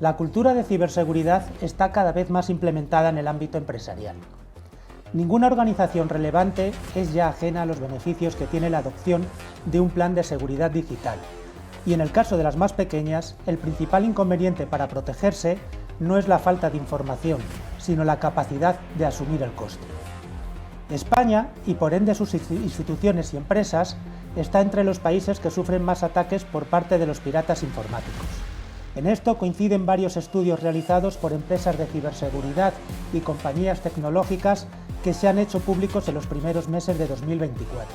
La cultura de ciberseguridad está cada vez más implementada en el ámbito empresarial. Ninguna organización relevante es ya ajena a los beneficios que tiene la adopción de un plan de seguridad digital. Y en el caso de las más pequeñas, el principal inconveniente para protegerse no es la falta de información, sino la capacidad de asumir el coste. España, y por ende sus instituciones y empresas, está entre los países que sufren más ataques por parte de los piratas informáticos. En esto coinciden varios estudios realizados por empresas de ciberseguridad y compañías tecnológicas que se han hecho públicos en los primeros meses de 2024.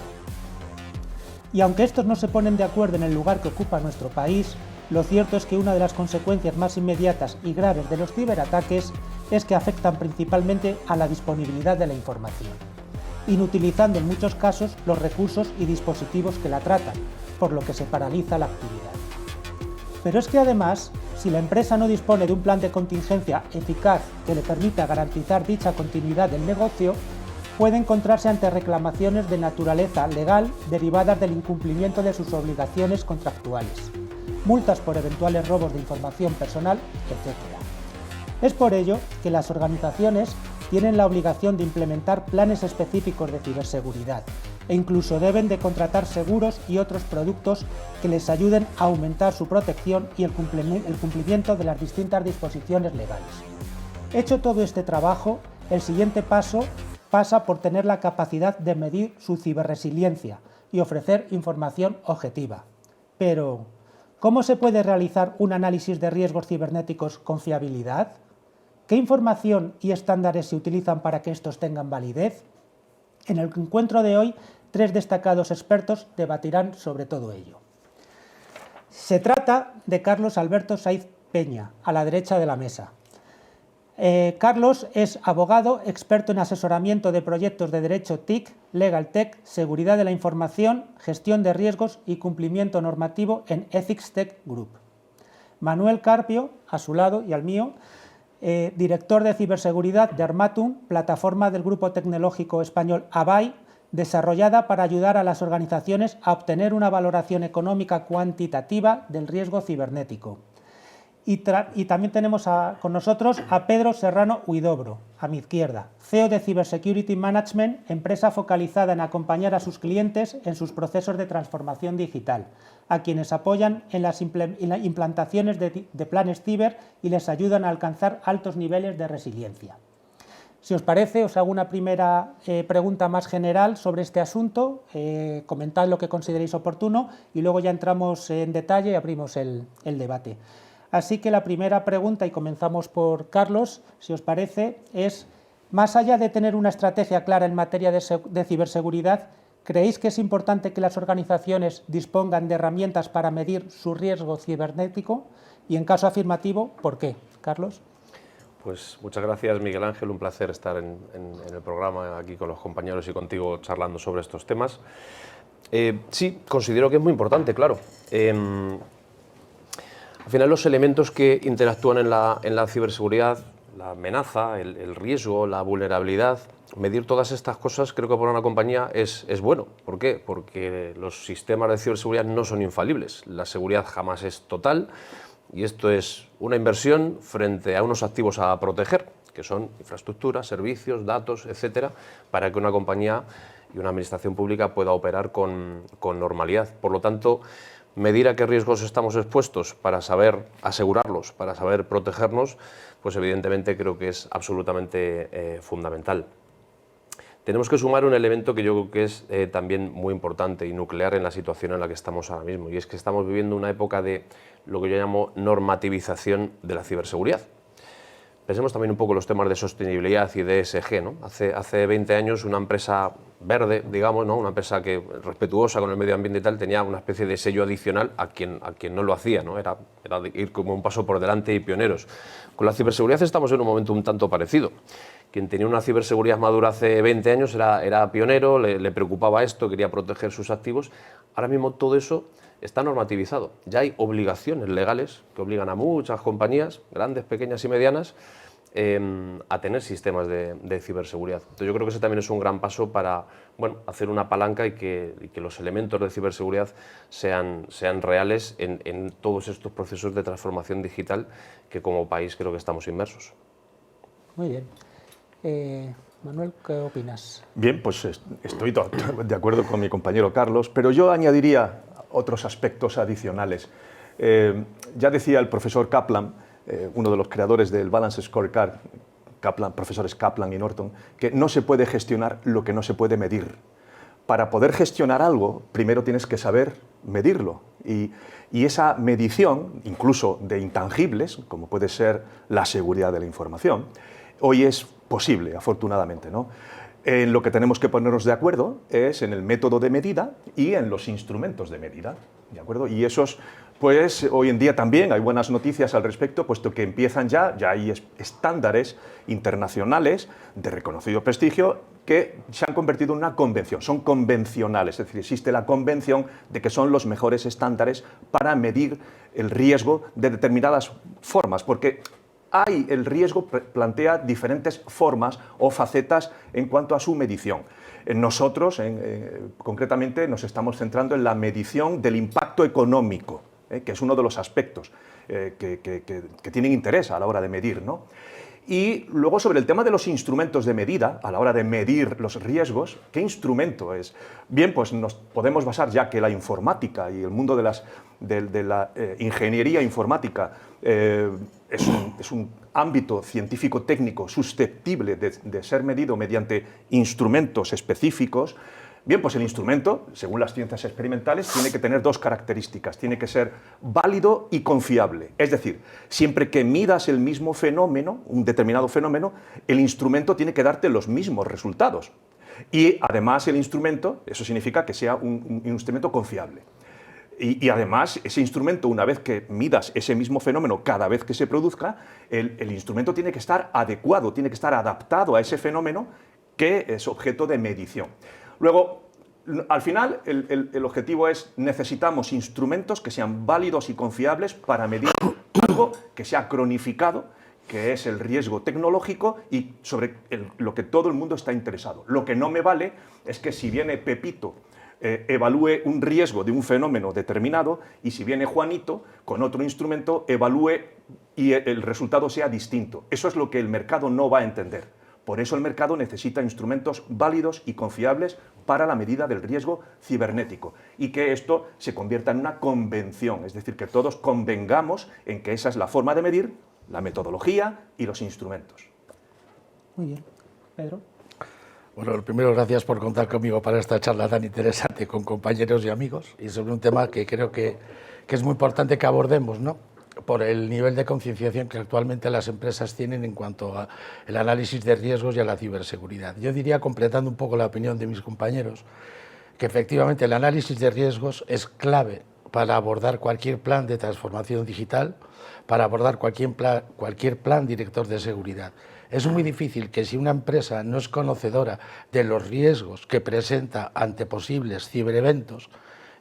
Y aunque estos no se ponen de acuerdo en el lugar que ocupa nuestro país, lo cierto es que una de las consecuencias más inmediatas y graves de los ciberataques es que afectan principalmente a la disponibilidad de la información, inutilizando en muchos casos los recursos y dispositivos que la tratan, por lo que se paraliza la actividad. Pero es que además, si la empresa no dispone de un plan de contingencia eficaz que le permita garantizar dicha continuidad del negocio, puede encontrarse ante reclamaciones de naturaleza legal derivadas del incumplimiento de sus obligaciones contractuales, multas por eventuales robos de información personal, etc. Es por ello que las organizaciones tienen la obligación de implementar planes específicos de ciberseguridad e incluso deben de contratar seguros y otros productos que les ayuden a aumentar su protección y el cumplimiento de las distintas disposiciones legales. Hecho todo este trabajo, el siguiente paso pasa por tener la capacidad de medir su ciberresiliencia y ofrecer información objetiva. Pero, ¿cómo se puede realizar un análisis de riesgos cibernéticos con fiabilidad? ¿Qué información y estándares se utilizan para que estos tengan validez? En el encuentro de hoy, 3 destacados expertos debatirán sobre todo ello. Se trata de Carlos Alberto Saiz Peña, a la derecha de la mesa. Carlos es abogado, experto en asesoramiento de proyectos de derecho TIC, Legal Tech, seguridad de la información, gestión de riesgos y cumplimiento normativo en Ethics Tech Group. Manuel Carpio, a su lado y al mío, director de ciberseguridad de Armatum, plataforma del grupo tecnológico español ABAI, desarrollada para ayudar a las organizaciones a obtener una valoración económica cuantitativa del riesgo cibernético. Y también tenemos con nosotros a Pedro Serrano Huidobro, a mi izquierda, CEO de Cybersecurity Management, empresa focalizada en acompañar a sus clientes en sus procesos de transformación digital, a quienes apoyan en las implantaciones de planes ciber y les ayudan a alcanzar altos niveles de resiliencia. Si os parece, os hago una primera pregunta más general sobre este asunto, comentad lo que consideréis oportuno y luego ya entramos en detalle y abrimos el debate. Así que la primera pregunta, y comenzamos por Carlos, si os parece, es, más allá de tener una estrategia clara en materia de ciberseguridad, ¿creéis que es importante que las organizaciones dispongan de herramientas para medir su riesgo cibernético? Y en caso afirmativo, ¿por qué? Carlos. Pues muchas gracias, Miguel Ángel, un placer estar en el programa aquí con los compañeros y contigo charlando sobre estos temas. Sí, considero que es muy importante, claro. Al final, los elementos que interactúan en la ciberseguridad, la amenaza, el riesgo, la vulnerabilidad, medir todas estas cosas creo que para una compañía es bueno. ¿Por qué? Porque los sistemas de ciberseguridad no son infalibles. La seguridad jamás es total y esto es una inversión frente a unos activos a proteger, que son infraestructuras, servicios, datos, etcétera, para que una compañía y una administración pública pueda operar con normalidad. Por lo tanto, medir a qué riesgos estamos expuestos para saber asegurarlos, para saber protegernos, pues evidentemente creo que es absolutamente fundamental. Tenemos que sumar un elemento que yo creo que es también muy importante y nuclear en la situación en la que estamos ahora mismo, y es que estamos viviendo una época de lo que yo llamo normativización de la ciberseguridad. Pensemos también un poco en los temas de sostenibilidad y de ESG, ¿no? Hace 20 años una empresa verde, digamos, ¿no? Una empresa que respetuosa con el medio ambiente y tal, tenía una especie de sello adicional a quien no lo hacía, ¿no? Era ir como un paso por delante y pioneros. Con la ciberseguridad estamos en un momento un tanto parecido. Quien tenía una ciberseguridad madura hace 20 años era pionero, le preocupaba esto, quería proteger sus activos. Ahora mismo todo eso está normativizado. Ya hay obligaciones legales que obligan a muchas compañías, grandes, pequeñas y medianas, a tener sistemas de ciberseguridad. Entonces yo creo que ese también es un gran paso para hacer una palanca y que los elementos de ciberseguridad sean reales en todos estos procesos de transformación digital que como país creo que estamos inmersos. Muy bien. Manuel, ¿qué opinas? Bien, pues estoy de acuerdo con mi compañero Carlos, pero yo añadiría otros aspectos adicionales. Ya decía el profesor Kaplan, uno de los creadores del Balance Scorecard, profesores Kaplan y Norton, que no se puede gestionar lo que no se puede medir. Para poder gestionar algo, primero tienes que saber medirlo. Y esa medición, incluso de intangibles, como puede ser la seguridad de la información, hoy es posible, afortunadamente, ¿no? En lo que tenemos que ponernos de acuerdo es en el método de medida y en los instrumentos de medida, ¿de acuerdo? Y esos, pues hoy en día también hay buenas noticias al respecto, puesto que empiezan ya hay estándares internacionales de reconocido prestigio que se han convertido en una convención, son convencionales, es decir, existe la convención de que son los mejores estándares para medir el riesgo de determinadas formas, porque el riesgo plantea diferentes formas o facetas en cuanto a su medición. Nosotros, concretamente, nos estamos centrando en la medición del impacto económico, que es uno de los aspectos que tienen interés a la hora de medir, ¿no? Y luego sobre el tema de los instrumentos de medida, a la hora de medir los riesgos, ¿qué instrumento es? Bien, pues nos podemos basar, ya que la informática y el mundo de la ingeniería informática es un ámbito científico-técnico susceptible de ser medido mediante instrumentos específicos. Bien, pues el instrumento, según las ciencias experimentales, tiene que tener dos características. Tiene que ser válido y confiable. Es decir, siempre que midas el mismo fenómeno, un determinado fenómeno, el instrumento tiene que darte los mismos resultados. Y además el instrumento, eso significa que sea un instrumento confiable. Y además, ese instrumento, una vez que midas ese mismo fenómeno cada vez que se produzca, el instrumento tiene que estar adecuado, tiene que estar adaptado a ese fenómeno que es objeto de medición. Luego, al final, el objetivo es, necesitamos instrumentos que sean válidos y confiables para medir algo que sea cronificado, que es el riesgo tecnológico y sobre lo que todo el mundo está interesado. Lo que no me vale es que si viene Pepito, evalúe un riesgo de un fenómeno determinado y si viene Juanito con otro instrumento, evalúe y el resultado sea distinto. Eso es lo que el mercado no va a entender. Por eso el mercado necesita instrumentos válidos y confiables para la medida del riesgo cibernético y que esto se convierta en una convención, es decir, que todos convengamos en que esa es la forma de medir, la metodología y los instrumentos. Muy bien. Pedro. Bueno, lo primero, gracias por contar conmigo para esta charla tan interesante con compañeros y amigos y sobre un tema que creo que es muy importante que abordemos, ¿no? Por el nivel de concienciación que actualmente las empresas tienen en cuanto al análisis de riesgos y a la ciberseguridad. Yo diría, completando un poco la opinión de mis compañeros, que efectivamente el análisis de riesgos es clave para abordar cualquier plan de transformación digital, para abordar cualquier plan director de seguridad. Es muy difícil que si una empresa no es conocedora de los riesgos que presenta ante posibles cibereventos,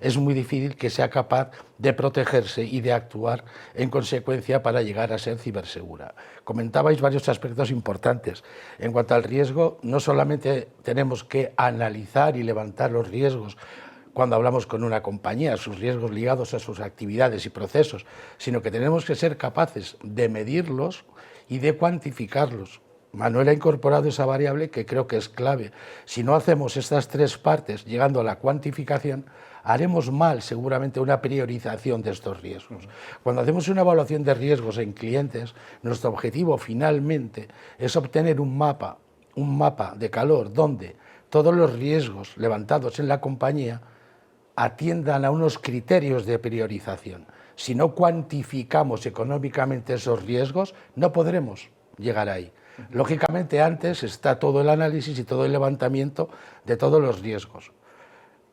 es muy difícil que sea capaz de protegerse y de actuar en consecuencia para llegar a ser cibersegura. Comentabais varios aspectos importantes. En cuanto al riesgo, no solamente tenemos que analizar y levantar los riesgos cuando hablamos con una compañía, sus riesgos ligados a sus actividades y procesos, sino que tenemos que ser capaces de medirlos y de cuantificarlos. Manuel ha incorporado esa variable que creo que es clave. Si no hacemos estas tres partes llegando a la cuantificación, haremos mal seguramente una priorización de estos riesgos. Cuando hacemos una evaluación de riesgos en clientes, nuestro objetivo finalmente es obtener un mapa de calor donde todos los riesgos levantados en la compañía atiendan a unos criterios de priorización. Si no cuantificamos económicamente esos riesgos, no podremos llegar ahí. Lógicamente, antes está todo el análisis y todo el levantamiento de todos los riesgos.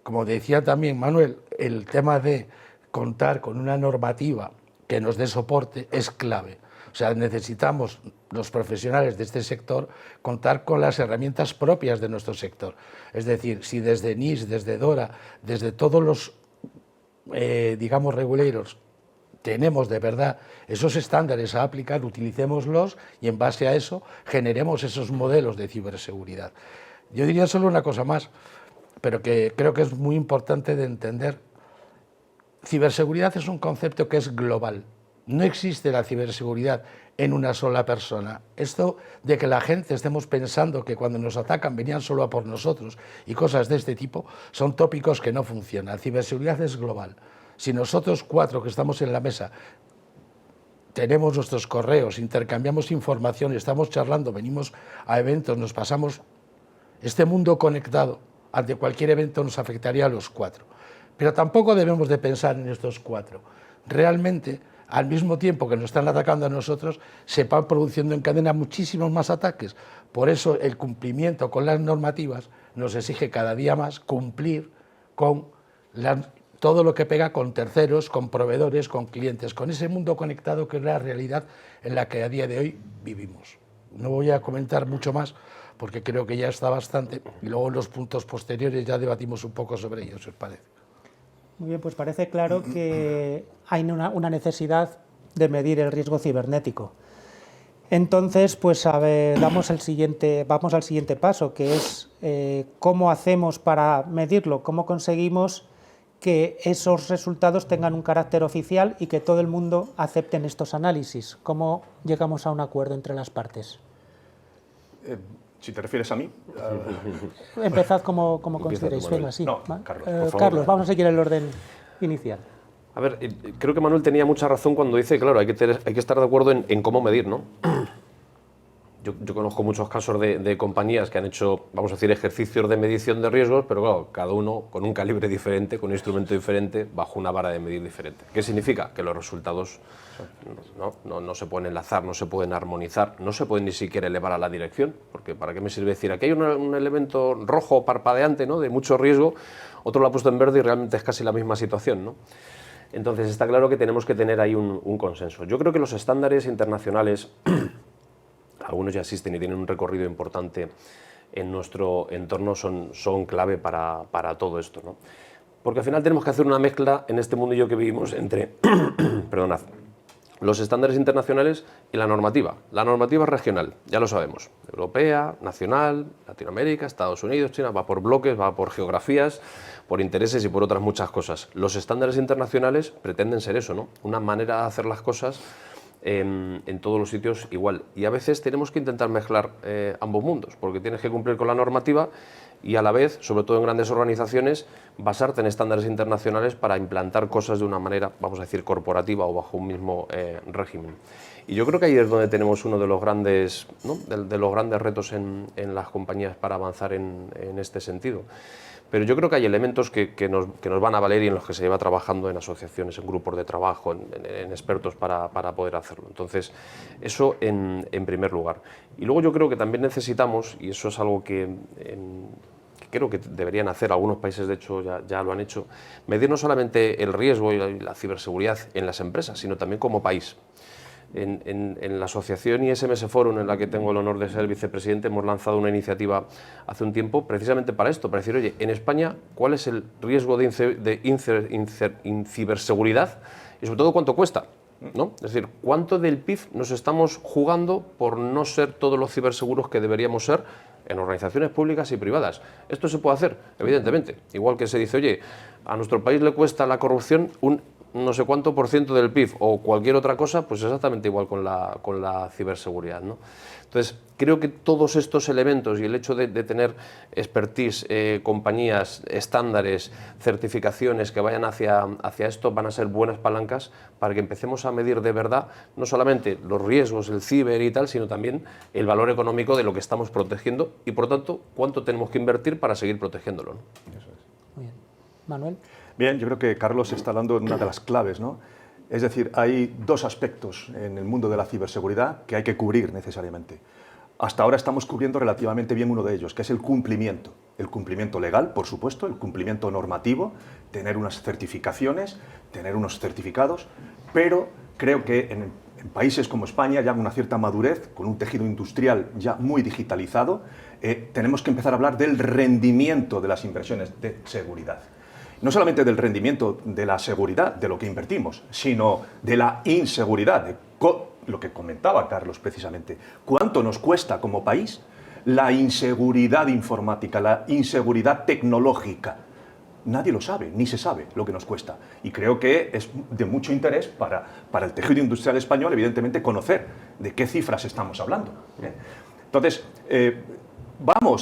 Como decía también Manuel, el tema de contar con una normativa que nos dé soporte es clave. O sea, necesitamos los profesionales de este sector contar con las herramientas propias de nuestro sector. Es decir, si desde NIS, desde DORA, desde todos los, digamos, regulators tenemos de verdad esos estándares a aplicar, utilicémoslos y en base a eso generemos esos modelos de ciberseguridad. Yo diría solo una cosa más, pero que creo que es muy importante de entender. Ciberseguridad es un concepto que es global. No existe la ciberseguridad en una sola persona. Esto de que la gente estemos pensando que cuando nos atacan venían solo a por nosotros y cosas de este tipo son tópicos que no funcionan. La ciberseguridad es global. Si nosotros 4 que estamos en la mesa tenemos nuestros correos, intercambiamos información, estamos charlando, venimos a eventos, nos pasamos este mundo conectado, ante cualquier evento nos afectaría a los 4. Pero tampoco debemos de pensar en estos 4. Realmente, al mismo tiempo que nos están atacando a nosotros, se van produciendo en cadena muchísimos más ataques. Por eso el cumplimiento con las normativas nos exige cada día más cumplir con todo lo que pega con terceros, con proveedores, con clientes, con ese mundo conectado que es la realidad en la que a día de hoy vivimos. No voy a comentar mucho más porque creo que ya está bastante y luego en los puntos posteriores ya debatimos un poco sobre ello, si os parece. Muy bien, pues parece claro que hay una necesidad de medir el riesgo cibernético. Entonces, pues a ver, vamos al siguiente paso, que es cómo hacemos para medirlo, cómo conseguimos que esos resultados tengan un carácter oficial y que todo el mundo acepte estos análisis. ¿Cómo llegamos a un acuerdo entre las partes? Si te refieres a mí. Empezad como consideréis. Venga, sí. No, Carlos, por favor. Carlos, vamos a seguir el orden inicial. A ver, creo que Manuel tenía mucha razón cuando dice, claro, hay que estar de acuerdo en cómo medir, ¿no? Yo conozco muchos casos de compañías que han hecho, vamos a decir, ejercicios de medición de riesgos, pero claro, cada uno con un calibre diferente, con un instrumento diferente, bajo una vara de medir diferente. ¿Qué significa? Que los resultados no se pueden enlazar, no se pueden armonizar, no se pueden ni siquiera elevar a la dirección, porque ¿para qué me sirve decir? Aquí hay un elemento rojo parpadeante, ¿no?, de mucho riesgo, otro lo ha puesto en verde y realmente es casi la misma situación, ¿no? Entonces está claro que tenemos que tener ahí un consenso. Yo creo que los estándares internacionales algunos ya existen y tienen un recorrido importante en nuestro entorno, son clave para todo esto, ¿no? Porque al final tenemos que hacer una mezcla en este mundillo que vivimos entre perdonad, los estándares internacionales y la normativa. La normativa es regional, ya lo sabemos, europea, nacional, Latinoamérica, Estados Unidos, China, va por bloques, va por geografías, por intereses y por otras muchas cosas. Los estándares internacionales pretenden ser eso, ¿no? Una manera de hacer las cosas en todos los sitios igual. Y a veces tenemos que intentar mezclar ambos mundos, porque tienes que cumplir con la normativa y a la vez, sobre todo en grandes organizaciones, basarte en estándares internacionales para implantar cosas de una manera, vamos a decir, corporativa o bajo un mismo régimen. Y yo creo que ahí es donde tenemos uno de los grandes, ¿no?, de los grandes retos en las compañías para avanzar en este sentido. Pero yo creo que hay elementos que nos van a valer y en los que se lleva trabajando en asociaciones, en grupos de trabajo, en expertos para poder hacerlo. Entonces, eso en primer lugar. Y luego yo creo que también necesitamos, y eso es algo que creo que deberían hacer, algunos países de hecho ya lo han hecho, medir no solamente el riesgo y la ciberseguridad en las empresas, sino también como país. En la asociación ISMS Forum, en la que tengo el honor de ser vicepresidente, hemos lanzado una iniciativa hace un tiempo precisamente para esto, para decir, oye, en España, ¿cuál es el riesgo de ciberseguridad? Y sobre todo, ¿cuánto cuesta? ¿No? Es decir, ¿cuánto del PIB nos estamos jugando por no ser todos los ciberseguros que deberíamos ser en organizaciones públicas y privadas? Esto se puede hacer, evidentemente. Igual que se dice, oye, a nuestro país le cuesta la corrupción un no sé cuánto % del PIB o cualquier otra cosa, pues exactamente igual con la ciberseguridad, ¿no? Entonces, creo que todos estos elementos y el hecho de tener expertise, compañías, estándares, certificaciones que vayan hacia esto van a ser buenas palancas para que empecemos a medir de verdad no solamente los riesgos, el ciber y tal, sino también el valor económico de lo que estamos protegiendo y, por tanto, cuánto tenemos que invertir para seguir protegiéndolo, ¿no? Eso es. Muy bien. Manuel. Bien, yo creo que Carlos está dando una de las claves, ¿no? Es decir, hay dos aspectos en el mundo de la ciberseguridad que hay que cubrir necesariamente. Hasta ahora estamos cubriendo relativamente bien uno de ellos, que es el cumplimiento legal, por supuesto, el cumplimiento normativo, tener unas certificaciones, tener unos certificados, pero creo que en países como España, ya con una cierta madurez, con un tejido industrial ya muy digitalizado, tenemos que empezar a hablar del rendimiento de las inversiones de seguridad. no solamente del rendimiento de la seguridad, de lo que invertimos, sino de la inseguridad, de lo que comentaba Carlos precisamente. ¿Cuánto nos cuesta como país la inseguridad informática, la inseguridad tecnológica? Nadie lo sabe, ni se sabe lo que nos cuesta. Y creo que es de mucho interés para el tejido industrial español, evidentemente, conocer de qué cifras estamos hablando. Entonces,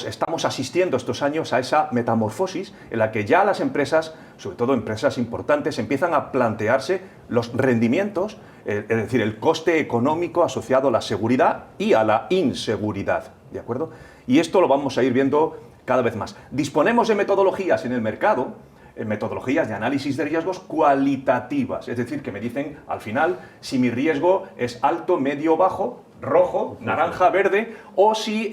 estamos asistiendo estos años a esa metamorfosis en la que ya las empresas, sobre todo empresas importantes, empiezan a plantearse los rendimientos, es decir, el coste económico asociado a la seguridad y a la inseguridad, ¿de acuerdo? Y esto lo vamos a ir viendo cada vez más. Disponemos de metodologías en el mercado, metodologías de análisis de riesgos cualitativas, es decir, que me dicen al final si mi riesgo es alto, medio, bajo, rojo, naranja, verde, o si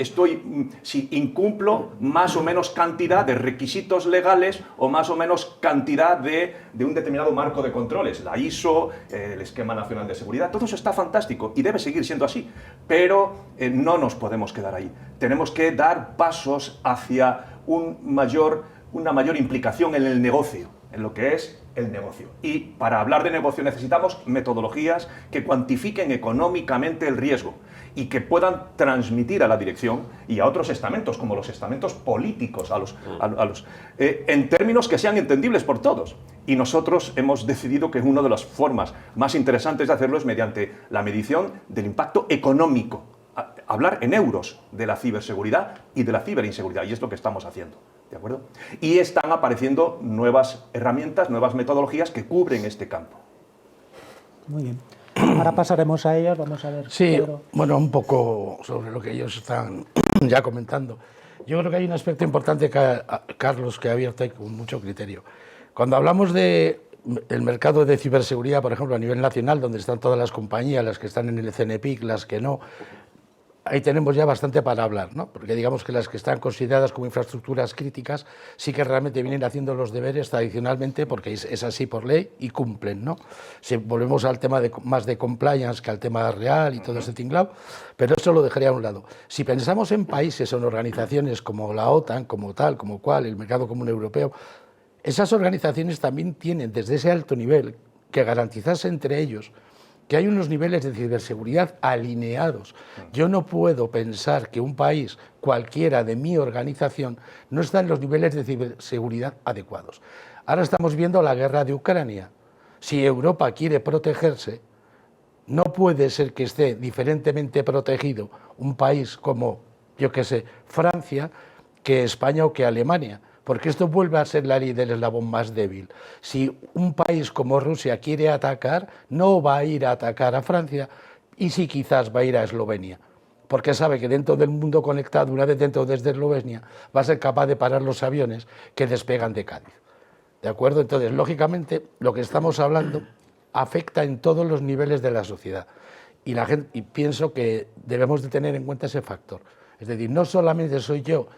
incumplo más o menos cantidad de requisitos legales o más o menos cantidad de un determinado marco de controles, la ISO, el Esquema Nacional de Seguridad. Todo eso está fantástico y debe seguir siendo así, pero no nos podemos quedar ahí. Tenemos que dar pasos hacia una mayor implicación en el negocio, en lo que es el negocio. Y para hablar de negocio necesitamos metodologías que cuantifiquen económicamente el riesgo y que puedan transmitir a la dirección y a otros estamentos, como los estamentos políticos, en términos que sean entendibles por todos. Y nosotros hemos decidido que una de las formas más interesantes de hacerlo es mediante la medición del impacto económico. Hablar en euros de la ciberseguridad y de la ciberinseguridad, y es lo que estamos haciendo. ¿De acuerdo? Y están apareciendo nuevas herramientas, nuevas metodologías que cubren este campo. Muy bien. Ahora pasaremos a ellas, vamos a ver. Sí, Pedro. bueno, un poco sobre lo que ellos están ya comentando. Yo creo que hay un aspecto importante, Carlos, que ha abierto ahí con mucho criterio. Cuando hablamos del mercado de ciberseguridad, por ejemplo, a nivel nacional, donde están todas las compañías, las que están en el CNPIC, las que no, ahí tenemos ya bastante para hablar, ¿no? Porque digamos que las que están consideradas como infraestructuras críticas sí que realmente vienen haciendo los deberes tradicionalmente, porque es así por ley y cumplen, ¿no? Si volvemos al tema más de compliance que al tema real y todo ese tinglado, pero eso lo dejaría a un lado. Si pensamos en países o en organizaciones como la OTAN, como tal, como cual, el Mercado Común Europeo, esas organizaciones también tienen desde ese alto nivel que garantizarse entre ellos que hay unos niveles de ciberseguridad alineados. Yo no puedo pensar que un país, cualquiera de mi organización, no está en los niveles de ciberseguridad adecuados. Ahora estamos viendo la guerra de Ucrania. Si Europa quiere protegerse, no puede ser que esté diferentemente protegido un país como, yo qué sé, Francia, que España o que Alemania, porque esto vuelve a ser la ley del eslabón más débil. Si un país como Rusia quiere atacar, no va a ir a atacar a Francia y sí quizás va a ir a Eslovenia, porque sabe que dentro del mundo conectado, una vez dentro desde Eslovenia, va a ser capaz de parar los aviones que despegan de Cádiz. ¿De acuerdo? Entonces, lógicamente, lo que estamos hablando afecta en todos los niveles de la sociedad y pienso que debemos de tener en cuenta ese factor. Es decir, no solamente soy yo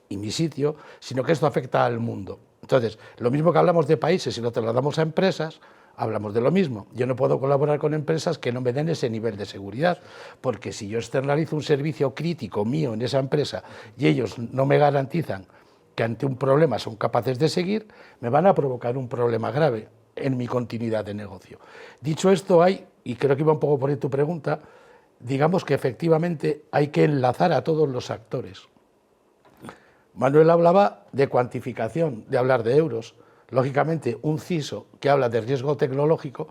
y mi sitio, sino que esto afecta al mundo. Entonces, lo mismo que hablamos de países, si lo trasladamos a empresas, hablamos de lo mismo. Yo no puedo colaborar con empresas que no me den ese nivel de seguridad, porque si yo externalizo un servicio crítico mío en esa empresa y ellos no me garantizan que ante un problema son capaces de seguir, me van a provocar un problema grave en mi continuidad de negocio. Dicho esto, y creo que iba un poco por ahí tu pregunta, digamos que efectivamente hay que enlazar a todos los actores. Manuel hablaba de cuantificación, de hablar de euros. Lógicamente, un CISO que habla de riesgo tecnológico,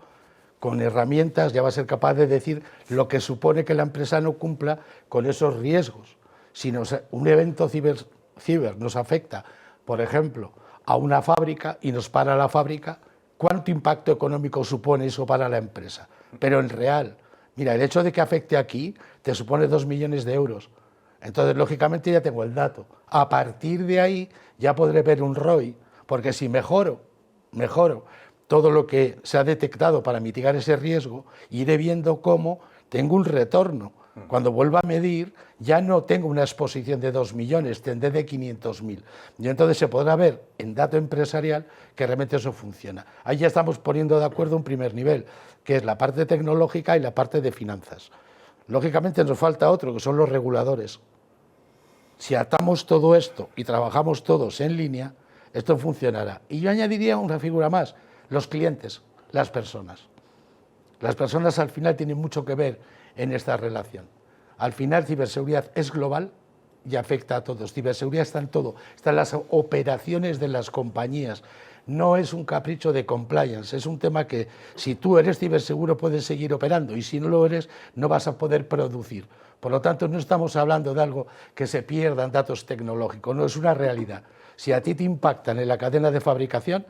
con herramientas ya va a ser capaz de decir lo que supone que la empresa no cumpla con esos riesgos. Si un evento ciber nos afecta, por ejemplo, a una fábrica y nos para la fábrica, ¿cuánto impacto económico supone eso para la empresa? Pero en real, mira, el hecho de que afecte aquí te supone 2 millones de euros. Entonces, lógicamente, ya tengo el dato. A partir de ahí ya podré ver un ROI, porque si mejoro todo lo que se ha detectado para mitigar ese riesgo, iré viendo cómo tengo un retorno. Cuando vuelva a medir, ya no tengo una exposición de 2 millones, tendré de 500.000. Y entonces se podrá ver en dato empresarial que realmente eso funciona. Ahí ya estamos poniendo de acuerdo un primer nivel, que es la parte tecnológica y la parte de finanzas. Lógicamente nos falta otro, que son los reguladores. Si atamos todo esto y trabajamos todos en línea, esto funcionará. Y yo añadiría una figura más, los clientes, las personas. Las personas al final tienen mucho que ver en esta relación. Al final ciberseguridad es global y afecta a todos. Ciberseguridad está en todo, está en las operaciones de las compañías. No es un capricho de compliance, es un tema que si tú eres ciberseguro puedes seguir operando y si no lo eres no vas a poder producir. Por lo tanto, no estamos hablando de algo que se pierdan datos tecnológicos, no es una realidad. Si a ti te impactan en la cadena de fabricación,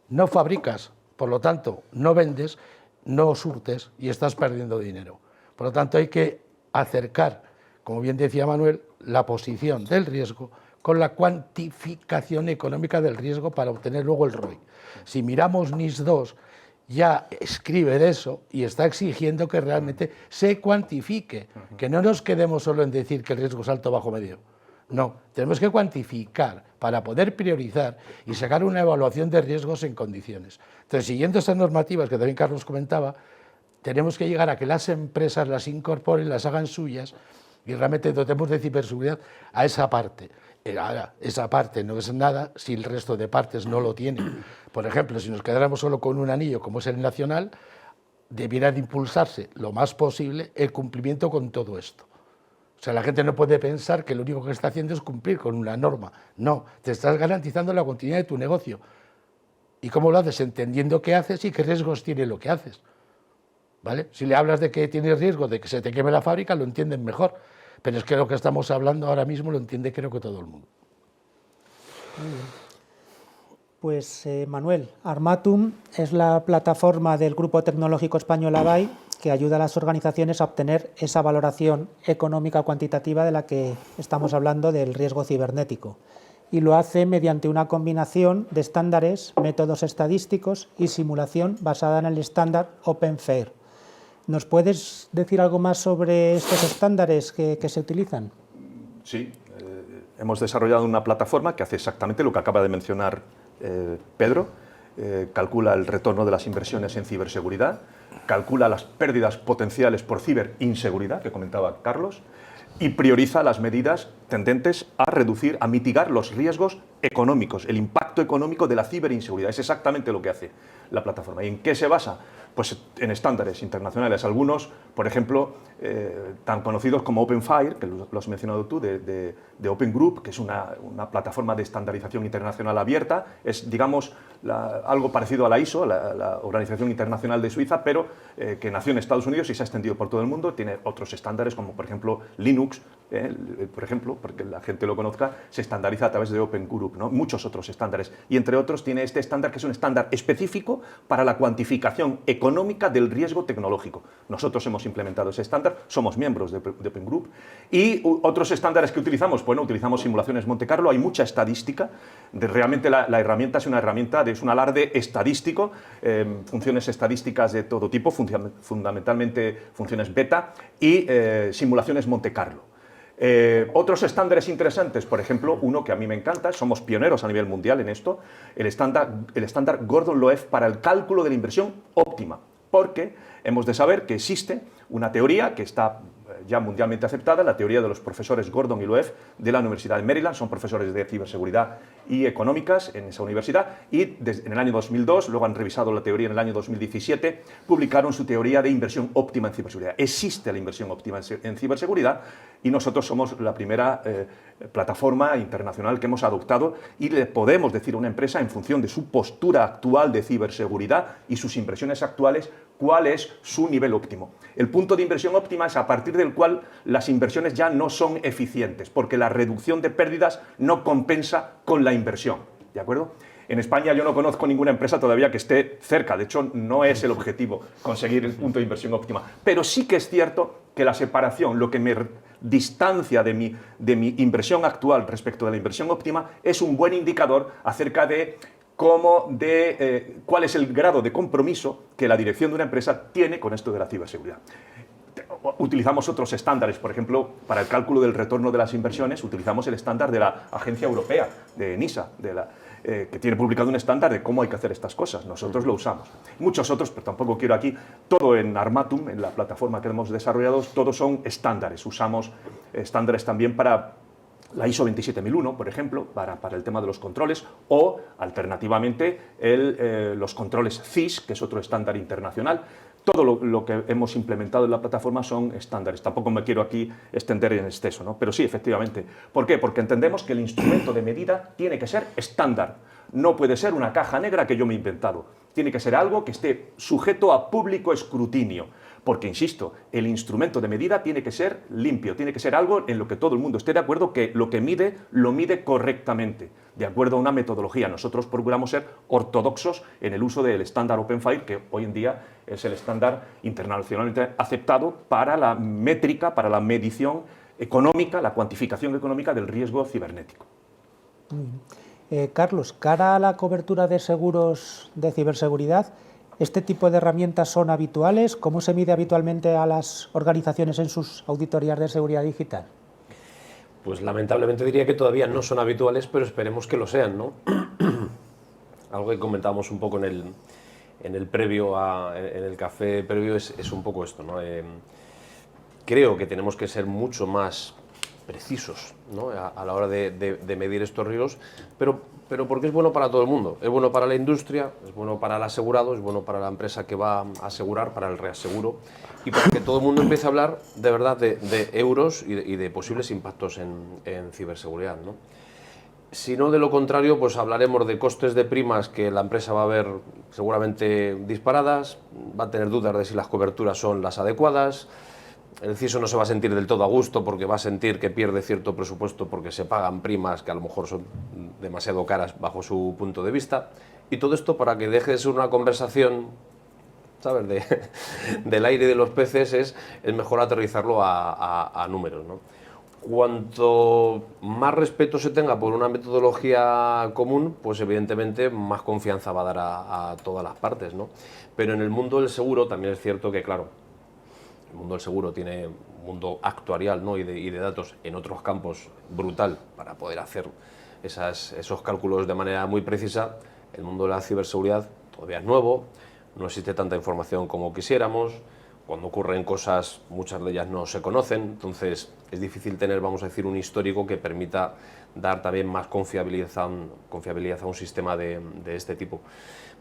no fabricas, por lo tanto, no vendes, no surtes y estás perdiendo dinero. Por lo tanto, hay que acercar, como bien decía Manuel, la posición del riesgo con la cuantificación económica del riesgo para obtener luego el ROI. Si miramos NIS2, ya escribe de eso y está exigiendo que realmente se cuantifique, que no nos quedemos solo en decir que el riesgo es alto, bajo, medio. No, tenemos que cuantificar para poder priorizar y sacar una evaluación de riesgos en condiciones. Entonces, siguiendo esas normativas que también Carlos comentaba, tenemos que llegar a que las empresas las incorporen, las hagan suyas y realmente dotemos de ciberseguridad a esa parte. Ahora, esa parte no es nada si el resto de partes no lo tienen. Por ejemplo, si nos quedáramos solo con un anillo como es el nacional, debiera de impulsarse lo más posible el cumplimiento con todo esto. O sea, la gente no puede pensar que lo único que está haciendo es cumplir con una norma. No, te estás garantizando la continuidad de tu negocio. ¿Y cómo lo haces? Entendiendo qué haces y qué riesgos tiene lo que haces. ¿Vale? Si le hablas de que tienes riesgo de que se te queme la fábrica, lo entienden mejor. Pero es que lo que estamos hablando ahora mismo lo entiende creo que todo el mundo. Muy bien. Pues Manuel, Armatum es la plataforma del Grupo Tecnológico Español ABAI que ayuda a las organizaciones a obtener esa valoración económica cuantitativa de la que estamos hablando del riesgo cibernético. Y lo hace mediante una combinación de estándares, métodos estadísticos y simulación basada en el estándar OpenFAIR. ¿Nos puedes decir algo más sobre estos estándares que se utilizan? Sí, hemos desarrollado una plataforma que hace exactamente lo que acaba de mencionar Pedro. Calcula el retorno de las inversiones en ciberseguridad, calcula las pérdidas potenciales por ciberinseguridad, que comentaba Carlos, y prioriza las medidas tendentes a reducir, a mitigar los riesgos económicos, el impacto económico de la ciberinseguridad. Es exactamente lo que hace la plataforma. ¿Y en qué se basa? Pues en estándares internacionales. Algunos, por ejemplo, tan conocidos como OpenFAIR, que lo has mencionado tú, de Open Group, que es una plataforma de estandarización internacional abierta. Es, digamos, algo parecido a la ISO, la Organización Internacional de Suiza, pero que nació en Estados Unidos y se ha extendido por todo el mundo. Tiene otros estándares, como por ejemplo Linux, por ejemplo, porque la gente lo conozca, se estandariza a través de Open Group, ¿no? Muchos otros estándares. Y entre otros tiene este estándar, que es un estándar específico para la cuantificación económica del riesgo tecnológico. Nosotros hemos implementado ese estándar, somos miembros de Open Group. Y otros estándares que utilizamos, bueno, utilizamos simulaciones Monte Carlo, hay mucha estadística. Realmente la herramienta es una herramienta, es un alarde estadístico, funciones estadísticas de todo tipo, fundamentalmente funciones beta y simulaciones Monte Carlo. Otros estándares interesantes, por ejemplo, uno que a mí me encanta, somos pioneros a nivel mundial en esto, el estándar Gordon-Loeb para el cálculo de la inversión óptima, porque hemos de saber que existe una teoría que está ya mundialmente aceptada, la teoría de los profesores Gordon y Loeb de la Universidad de Maryland, son profesores de ciberseguridad y económicas en esa universidad, y en el año 2002, luego han revisado la teoría en el año 2017, publicaron su teoría de inversión óptima en ciberseguridad. Existe la inversión óptima en ciberseguridad y nosotros somos la primera plataforma internacional que hemos adoptado y le podemos decir a una empresa, en función de su postura actual de ciberseguridad y sus inversiones actuales, cuál es su nivel óptimo. El punto de inversión óptima es a partir del cual las inversiones ya no son eficientes, porque la reducción de pérdidas no compensa con la inversión, ¿de acuerdo? En España yo no conozco ninguna empresa todavía que esté cerca, de hecho no es el objetivo conseguir el punto de inversión óptima, pero sí que es cierto que la separación, lo que me distancia de mi inversión actual respecto de la inversión óptima, es un buen indicador acerca de cuál es el grado de compromiso que la dirección de una empresa tiene con esto de la ciberseguridad. Utilizamos otros estándares, por ejemplo, para el cálculo del retorno de las inversiones, utilizamos el estándar de la Agencia Europea, de NISA, que tiene publicado un estándar de cómo hay que hacer estas cosas. Nosotros lo usamos. Muchos otros, pero tampoco quiero aquí, todo en Armatum, en la plataforma que hemos desarrollado, todos son estándares. Usamos estándares también para la ISO 27001, por ejemplo, para el tema de los controles, o alternativamente los controles CIS, que es otro estándar internacional. Todo lo que hemos implementado en la plataforma son estándares. Tampoco me quiero aquí extender en exceso, ¿no? Pero sí, efectivamente. ¿Por qué? Porque entendemos que el instrumento de medida tiene que ser estándar. No puede ser una caja negra que yo me he inventado. Tiene que ser algo que esté sujeto a público escrutinio. Porque, insisto, el instrumento de medida tiene que ser limpio, tiene que ser algo en lo que todo el mundo esté de acuerdo, que lo que mide, lo mide correctamente, de acuerdo a una metodología. Nosotros procuramos ser ortodoxos en el uso del estándar OpenFire, que hoy en día es el estándar internacionalmente aceptado para la métrica, para la medición económica, la cuantificación económica del riesgo cibernético. Carlos, cara a la cobertura de seguros de ciberseguridad, ¿este tipo de herramientas son habituales? ¿Cómo se mide habitualmente a las organizaciones en sus auditorías de seguridad digital? Pues lamentablemente diría que todavía no son habituales, pero esperemos que lo sean, ¿no? Algo que comentábamos un poco en el previo, en el café previo, es un poco esto, ¿no? Creo que tenemos que ser mucho más precisos, ¿no? a la hora de medir estos riesgos, pero porque es bueno para todo el mundo. Es bueno para la industria, es bueno para el asegurado, es bueno para la empresa que va a asegurar, para el reaseguro, y para que todo el mundo empiece a hablar de verdad de euros y de posibles impactos en ciberseguridad, ¿no? Si no, de lo contrario, pues hablaremos de costes de primas que la empresa va a ver seguramente disparadas, va a tener dudas de si las coberturas son las adecuadas. El CISO no se va a sentir del todo a gusto porque va a sentir que pierde cierto presupuesto porque se pagan primas que a lo mejor son demasiado caras bajo su punto de vista. Y todo esto, para que deje de ser una conversación, ¿sabes?, del aire y de los peces, es mejor aterrizarlo a números, ¿no? Cuanto más respeto se tenga por una metodología común, pues evidentemente más confianza va a dar a todas las partes, ¿no? Pero en el mundo del seguro también es cierto que, claro, el mundo del seguro tiene un mundo actuarial, ¿no? y de datos en otros campos brutal para poder hacer esos cálculos de manera muy precisa. El mundo de la ciberseguridad todavía es nuevo, no existe tanta información como quisiéramos. Cuando ocurren cosas, muchas de ellas no se conocen, entonces es difícil tener, vamos a decir, un histórico que permita dar también más confiabilidad a un sistema de este tipo.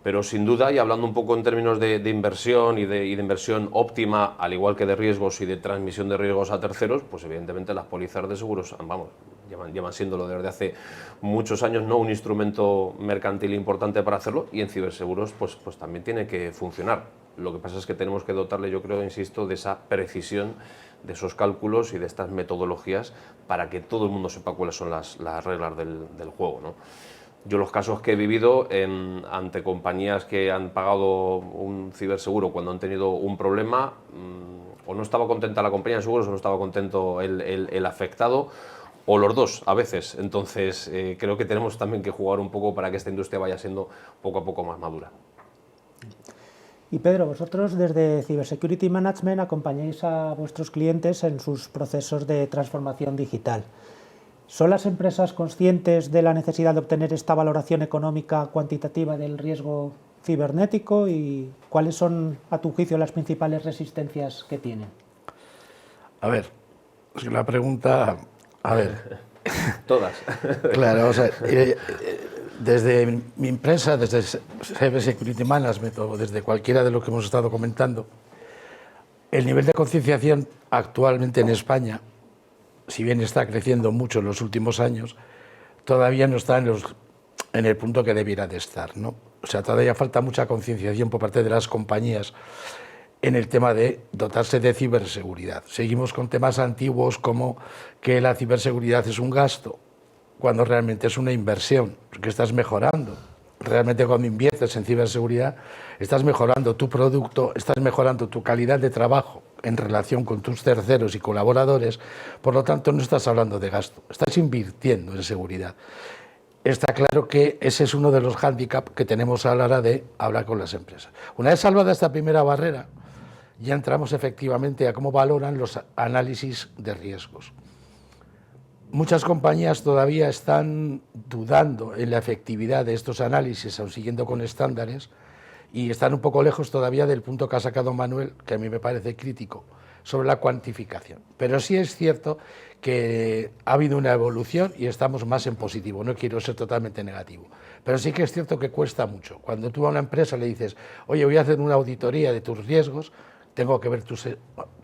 Pero sin duda, y hablando un poco en términos de inversión y de inversión óptima, al igual que de riesgos y de transmisión de riesgos a terceros, pues evidentemente las pólizas de seguros, vamos, llevan siéndolo desde hace muchos años, ¿no?, un instrumento mercantil importante para hacerlo, y en ciberseguros pues también tiene que funcionar. Lo que pasa es que tenemos que dotarle, yo creo, insisto, de esa precisión, de esos cálculos y de estas metodologías para que todo el mundo sepa cuáles son las reglas del juego, ¿no? Yo los casos que he vivido ante compañías que han pagado un ciberseguro cuando han tenido un problema, o no estaba contenta la compañía de seguros o no estaba contento el afectado, o los dos a veces. Entonces creo que tenemos también que jugar un poco para que esta industria vaya siendo poco a poco más madura. Y Pedro, vosotros desde Cybersecurity Management acompañáis a vuestros clientes en sus procesos de transformación digital. ¿Son las empresas conscientes de la necesidad de obtener esta valoración económica cuantitativa del riesgo cibernético y cuáles son, a tu juicio, las principales resistencias que tienen? A ver, es que la pregunta... A ver... Todas. Claro, o sea, desde mi empresa, desde Cybersecurity Management o desde cualquiera de lo que hemos estado comentando, el nivel de concienciación actualmente en España, si bien está creciendo mucho en los últimos años, todavía no está en el punto que debiera de estar, ¿no? O sea, todavía falta mucha concienciación por parte de las compañías en el tema de dotarse de ciberseguridad. Seguimos con temas antiguos como que la ciberseguridad es un gasto, cuando realmente es una inversión, porque estás mejorando. Realmente cuando inviertes en ciberseguridad, estás mejorando tu producto, estás mejorando tu calidad de trabajo en relación con tus terceros y colaboradores, por lo tanto no estás hablando de gasto, estás invirtiendo en seguridad. Está claro que ese es uno de los hándicaps que tenemos a la hora de hablar con las empresas. Una vez salvada esta primera barrera, ya entramos efectivamente a cómo valoran los análisis de riesgos. Muchas compañías todavía están dudando en la efectividad de estos análisis, aun siguiendo con estándares, y están un poco lejos todavía del punto que ha sacado Manuel, que a mí me parece crítico, sobre la cuantificación. Pero sí es cierto que ha habido una evolución y estamos más en positivo, no quiero ser totalmente negativo. Pero sí que es cierto que cuesta mucho. Cuando tú a una empresa le dices, oye, voy a hacer una auditoría de tus riesgos, tengo que ver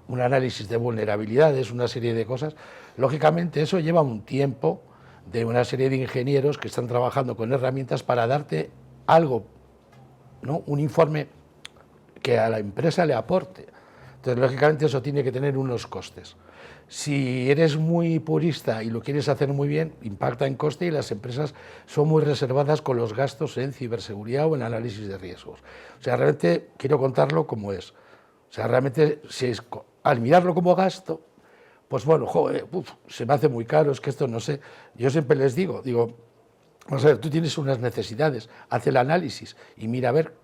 un análisis de vulnerabilidades, una serie de cosas, lógicamente eso lleva un tiempo de una serie de ingenieros que están trabajando con herramientas para darte algo, ¿no? Un informe que a la empresa le aporte. Entonces, lógicamente, eso tiene que tener unos costes. Si eres muy purista y lo quieres hacer muy bien, impacta en coste y las empresas son muy reservadas con los gastos en ciberseguridad o en análisis de riesgos. O sea, realmente quiero contarlo como es. O sea, realmente, al mirarlo como gasto, pues bueno, joder, se me hace muy caro, es que esto no sé. Yo siempre les digo, vamos a ver, tú tienes unas necesidades, haz el análisis y mira a ver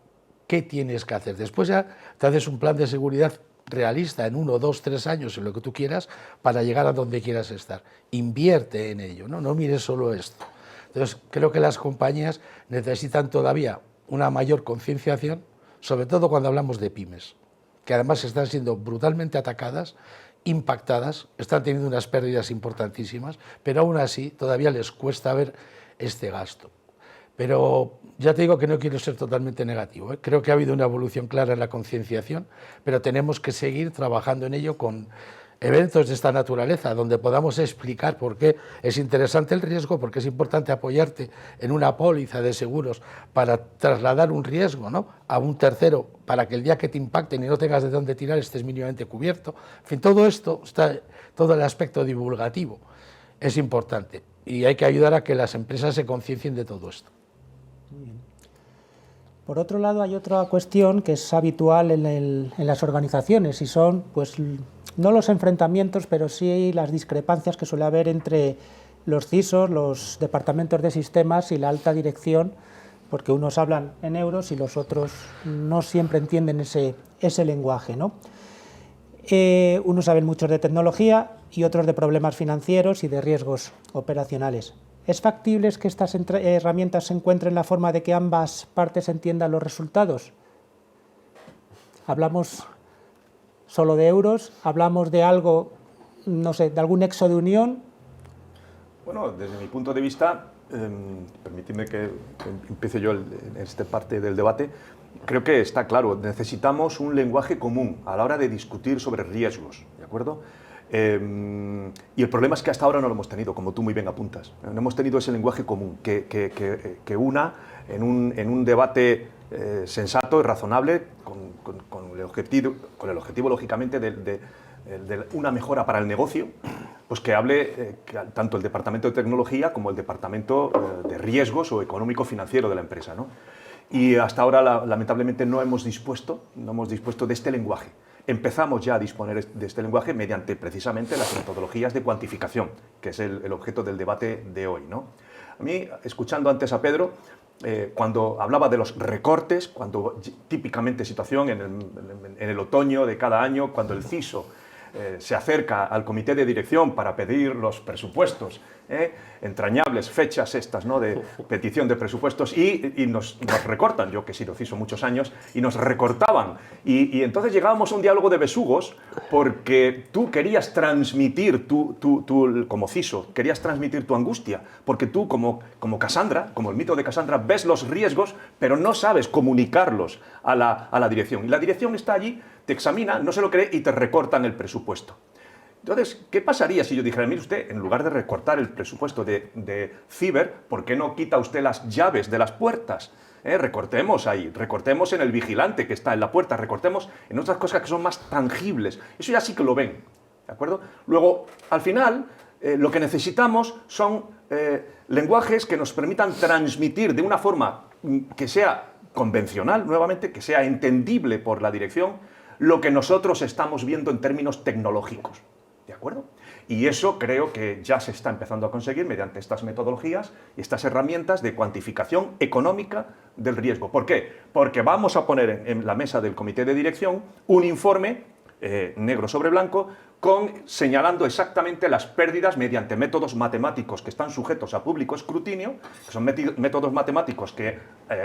qué tienes que hacer. Después ya te haces un plan de seguridad realista en 1, 2, 3 años, en lo que tú quieras, para llegar a donde quieras estar. Invierte en ello, no mires solo esto. Entonces, creo que las compañías necesitan todavía una mayor concienciación, sobre todo cuando hablamos de pymes, que además están siendo brutalmente atacadas, impactadas, están teniendo unas pérdidas importantísimas, pero aún así todavía les cuesta ver este gasto. Pero ya te digo que no quiero ser totalmente negativo, ¿eh? Creo que ha habido una evolución clara en la concienciación, pero tenemos que seguir trabajando en ello con eventos de esta naturaleza, donde podamos explicar por qué es interesante el riesgo, por qué es importante apoyarte en una póliza de seguros para trasladar un riesgo, ¿no?, a un tercero, para que el día que te impacten y no tengas de dónde tirar estés mínimamente cubierto. En fin, todo esto, todo el aspecto divulgativo es importante y hay que ayudar a que las empresas se conciencien de todo esto. Por otro lado, hay otra cuestión que es habitual en las organizaciones y son, pues, no los enfrentamientos, pero sí las discrepancias que suele haber entre los CISOs, los departamentos de sistemas y la alta dirección, porque unos hablan en euros y los otros no siempre entienden ese lenguaje, ¿no? Unos saben mucho de tecnología y otros de problemas financieros y de riesgos operacionales. ¿Es factible que estas herramientas se encuentren la forma de que ambas partes entiendan los resultados? ¿Hablamos solo de euros? ¿Hablamos de algo, no sé, de algún nexo de unión? Bueno, desde mi punto de vista, permitidme que empiece yo en esta parte del debate, creo que está claro, necesitamos un lenguaje común a la hora de discutir sobre riesgos, ¿de acuerdo? Y el problema es que hasta ahora no lo hemos tenido, como tú muy bien apuntas. No hemos tenido ese lenguaje común que una en un debate sensato y razonable con el objetivo lógicamente de una mejora para el negocio, pues que hable tanto el departamento de tecnología como el departamento de riesgos o económico-financiero de la empresa, ¿no? Y hasta ahora lamentablemente no hemos dispuesto de este lenguaje. Empezamos ya a disponer de este lenguaje mediante precisamente las metodologías de cuantificación, que es el objeto del debate de hoy, ¿no? A mí, escuchando antes a Pedro, cuando hablaba de los recortes, cuando típicamente situación en el otoño de cada año, cuando el CISO se acerca al comité de dirección para pedir los presupuestos, entrañables fechas estas, ¿no?, de petición de presupuestos, y nos recortan, yo que he sido CISO muchos años, y nos recortaban, y entonces llegábamos a un diálogo de besugos, porque tú querías transmitir, como CISO, querías transmitir tu angustia, porque tú como Cassandra, como el mito de Cassandra, ves los riesgos, pero no sabes comunicarlos a la dirección, y la dirección está allí, te examina, no se lo cree y te recortan el presupuesto. Entonces, ¿qué pasaría si yo dijera, mire usted, en lugar de recortar el presupuesto de ciber, ¿por qué no quita usted las llaves de las puertas? Recortemos ahí, recortemos en el vigilante que está en la puerta, recortemos en otras cosas que son más tangibles. Eso ya sí que lo ven, ¿de acuerdo? Luego, al final, lo que necesitamos son lenguajes que nos permitan transmitir de una forma que sea convencional, nuevamente, que sea entendible por la dirección, lo que nosotros estamos viendo en términos tecnológicos, ¿de acuerdo? Y eso creo que ya se está empezando a conseguir mediante estas metodologías y estas herramientas de cuantificación económica del riesgo. ¿Por qué? Porque vamos a poner en la mesa del comité de dirección un informe negro sobre blanco señalando exactamente las pérdidas mediante métodos matemáticos que están sujetos a público escrutinio, que son métodos matemáticos que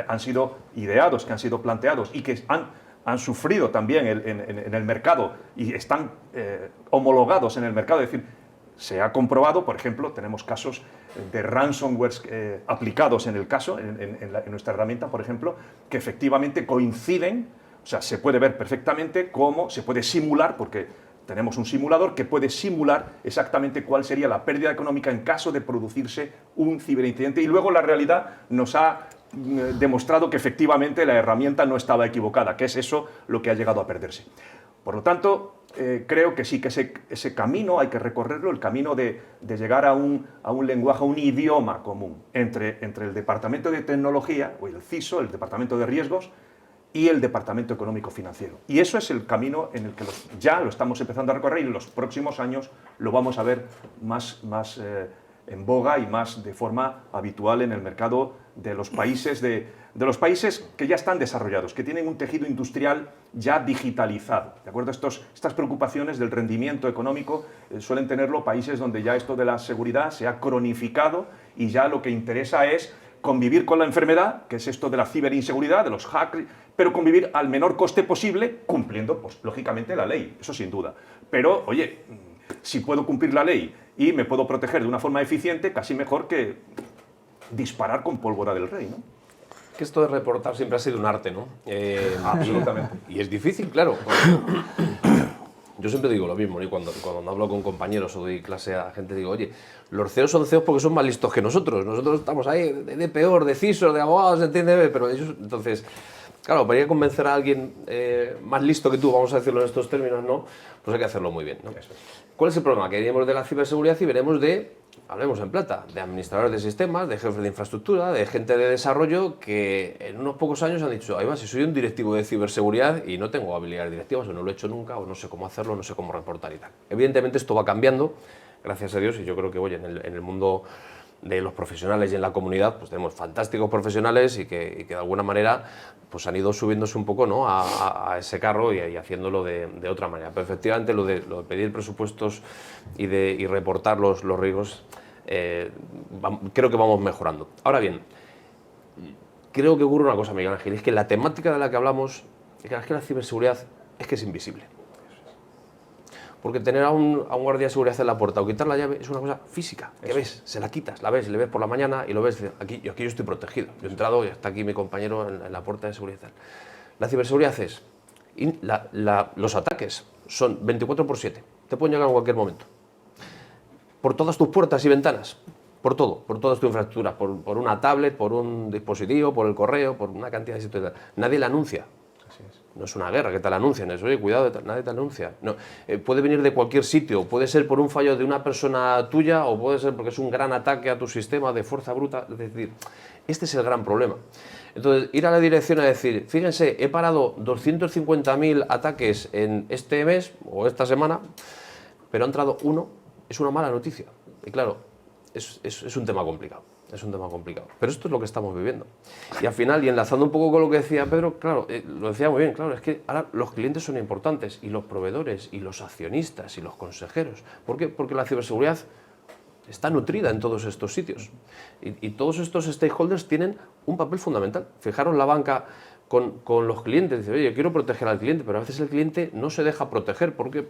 han sido ideados, que han sido planteados y que han han sufrido también en el mercado y están homologados en el mercado. Es decir, se ha comprobado, por ejemplo, tenemos casos de ransomware aplicados en el caso, en nuestra herramienta, por ejemplo, que efectivamente coinciden, o sea, se puede ver perfectamente cómo se puede simular, porque tenemos un simulador que puede simular exactamente cuál sería la pérdida económica en caso de producirse un ciberincidente, y luego la realidad nos ha demostrado que efectivamente la herramienta no estaba equivocada, que es eso lo que ha llegado a perderse. Por lo tanto, creo que sí, que ese camino hay que recorrerlo, el camino de llegar a un lenguaje, a un idioma común entre el Departamento de Tecnología, o el CISO, el Departamento de Riesgos, y el Departamento Económico-Financiero. Y eso es el camino en el que ya lo estamos empezando a recorrer, y en los próximos años lo vamos a ver más en boga y más de forma habitual en el mercado de los países los países que ya están desarrollados, que tienen un tejido industrial ya digitalizado. ¿De acuerdo? Estas preocupaciones del rendimiento económico suelen tenerlo países donde ya esto de la seguridad se ha cronificado y ya lo que interesa es convivir con la enfermedad, que es esto de la ciberinseguridad, de los hacks, pero convivir al menor coste posible, cumpliendo, pues, lógicamente, la ley, eso sin duda. Pero, oye, si puedo cumplir la ley y me puedo proteger de una forma eficiente, casi mejor que disparar con pólvora del rey, ¿no? Que esto de reportar siempre ha sido un arte, ¿no? Absolutamente. Y es difícil, claro. Yo siempre digo lo mismo, ¿no? Y cuando hablo con compañeros o doy clase a gente, digo, oye, los CEOs son CEOs porque son más listos que nosotros. Nosotros estamos ahí de peor, de CISO, de abogados, ¿entiendes? Pero ellos, entonces, claro, para ir a convencer a alguien más listo que tú, vamos a decirlo en estos términos, ¿no? Pues hay que hacerlo muy bien, ¿no? ¿Cuál es el problema? Que iremos de la ciberseguridad y veremos hablemos en plata, de administradores de sistemas, de jefes de infraestructura, de gente de desarrollo que en unos pocos años han dicho, ahí va, si soy un directivo de ciberseguridad y no tengo habilidades directivas, o no lo he hecho nunca, o no sé cómo hacerlo, no sé cómo reportar y tal. Evidentemente esto va cambiando, gracias a Dios, y yo creo que oye, en el mundo de los profesionales y en la comunidad, pues tenemos fantásticos profesionales y que de alguna manera pues han ido subiéndose un poco, ¿no? a ese carro y haciéndolo de otra manera. Pero efectivamente lo de pedir presupuestos y reportar los riesgos, creo que vamos mejorando. Ahora bien, creo que ocurre una cosa, Miguel Ángel, es que la temática de la que hablamos, es que la ciberseguridad es invisible. Porque tener a un guardia de seguridad en la puerta o quitar la llave es una cosa física, que ves, se la quitas, la ves, le ves por la mañana y lo ves, aquí yo estoy protegido. Yo he entrado y está aquí mi compañero en la puerta de seguridad. La ciberseguridad es, los ataques son 24/7, te pueden llegar en cualquier momento. Por todas tus puertas y ventanas, por todo, por toda tu infraestructura, por una tablet, por un dispositivo, por el correo, por una cantidad de sitios. Nadie la anuncia. No es una guerra que te la anuncian, es, oye, cuidado, nadie te la anuncia. No, puede venir de cualquier sitio, puede ser por un fallo de una persona tuya o puede ser porque es un gran ataque a tu sistema de fuerza bruta. Es decir, este es el gran problema. Entonces, ir a la dirección a decir, fíjense, he parado 250.000 ataques en este mes o esta semana, pero ha entrado uno, es una mala noticia. Y claro, es un tema complicado. Es un tema complicado. Pero esto es lo que estamos viviendo. Y al final, y enlazando un poco con lo que decía Pedro, claro, lo decía muy bien, claro, es que ahora los clientes son importantes, y los proveedores, y los accionistas, y los consejeros. ¿Por qué? Porque la ciberseguridad está nutrida en todos estos sitios. Y todos estos stakeholders tienen un papel fundamental. Fijaros la banca con los clientes. Dice, oye, yo quiero proteger al cliente, pero a veces el cliente no se deja proteger porque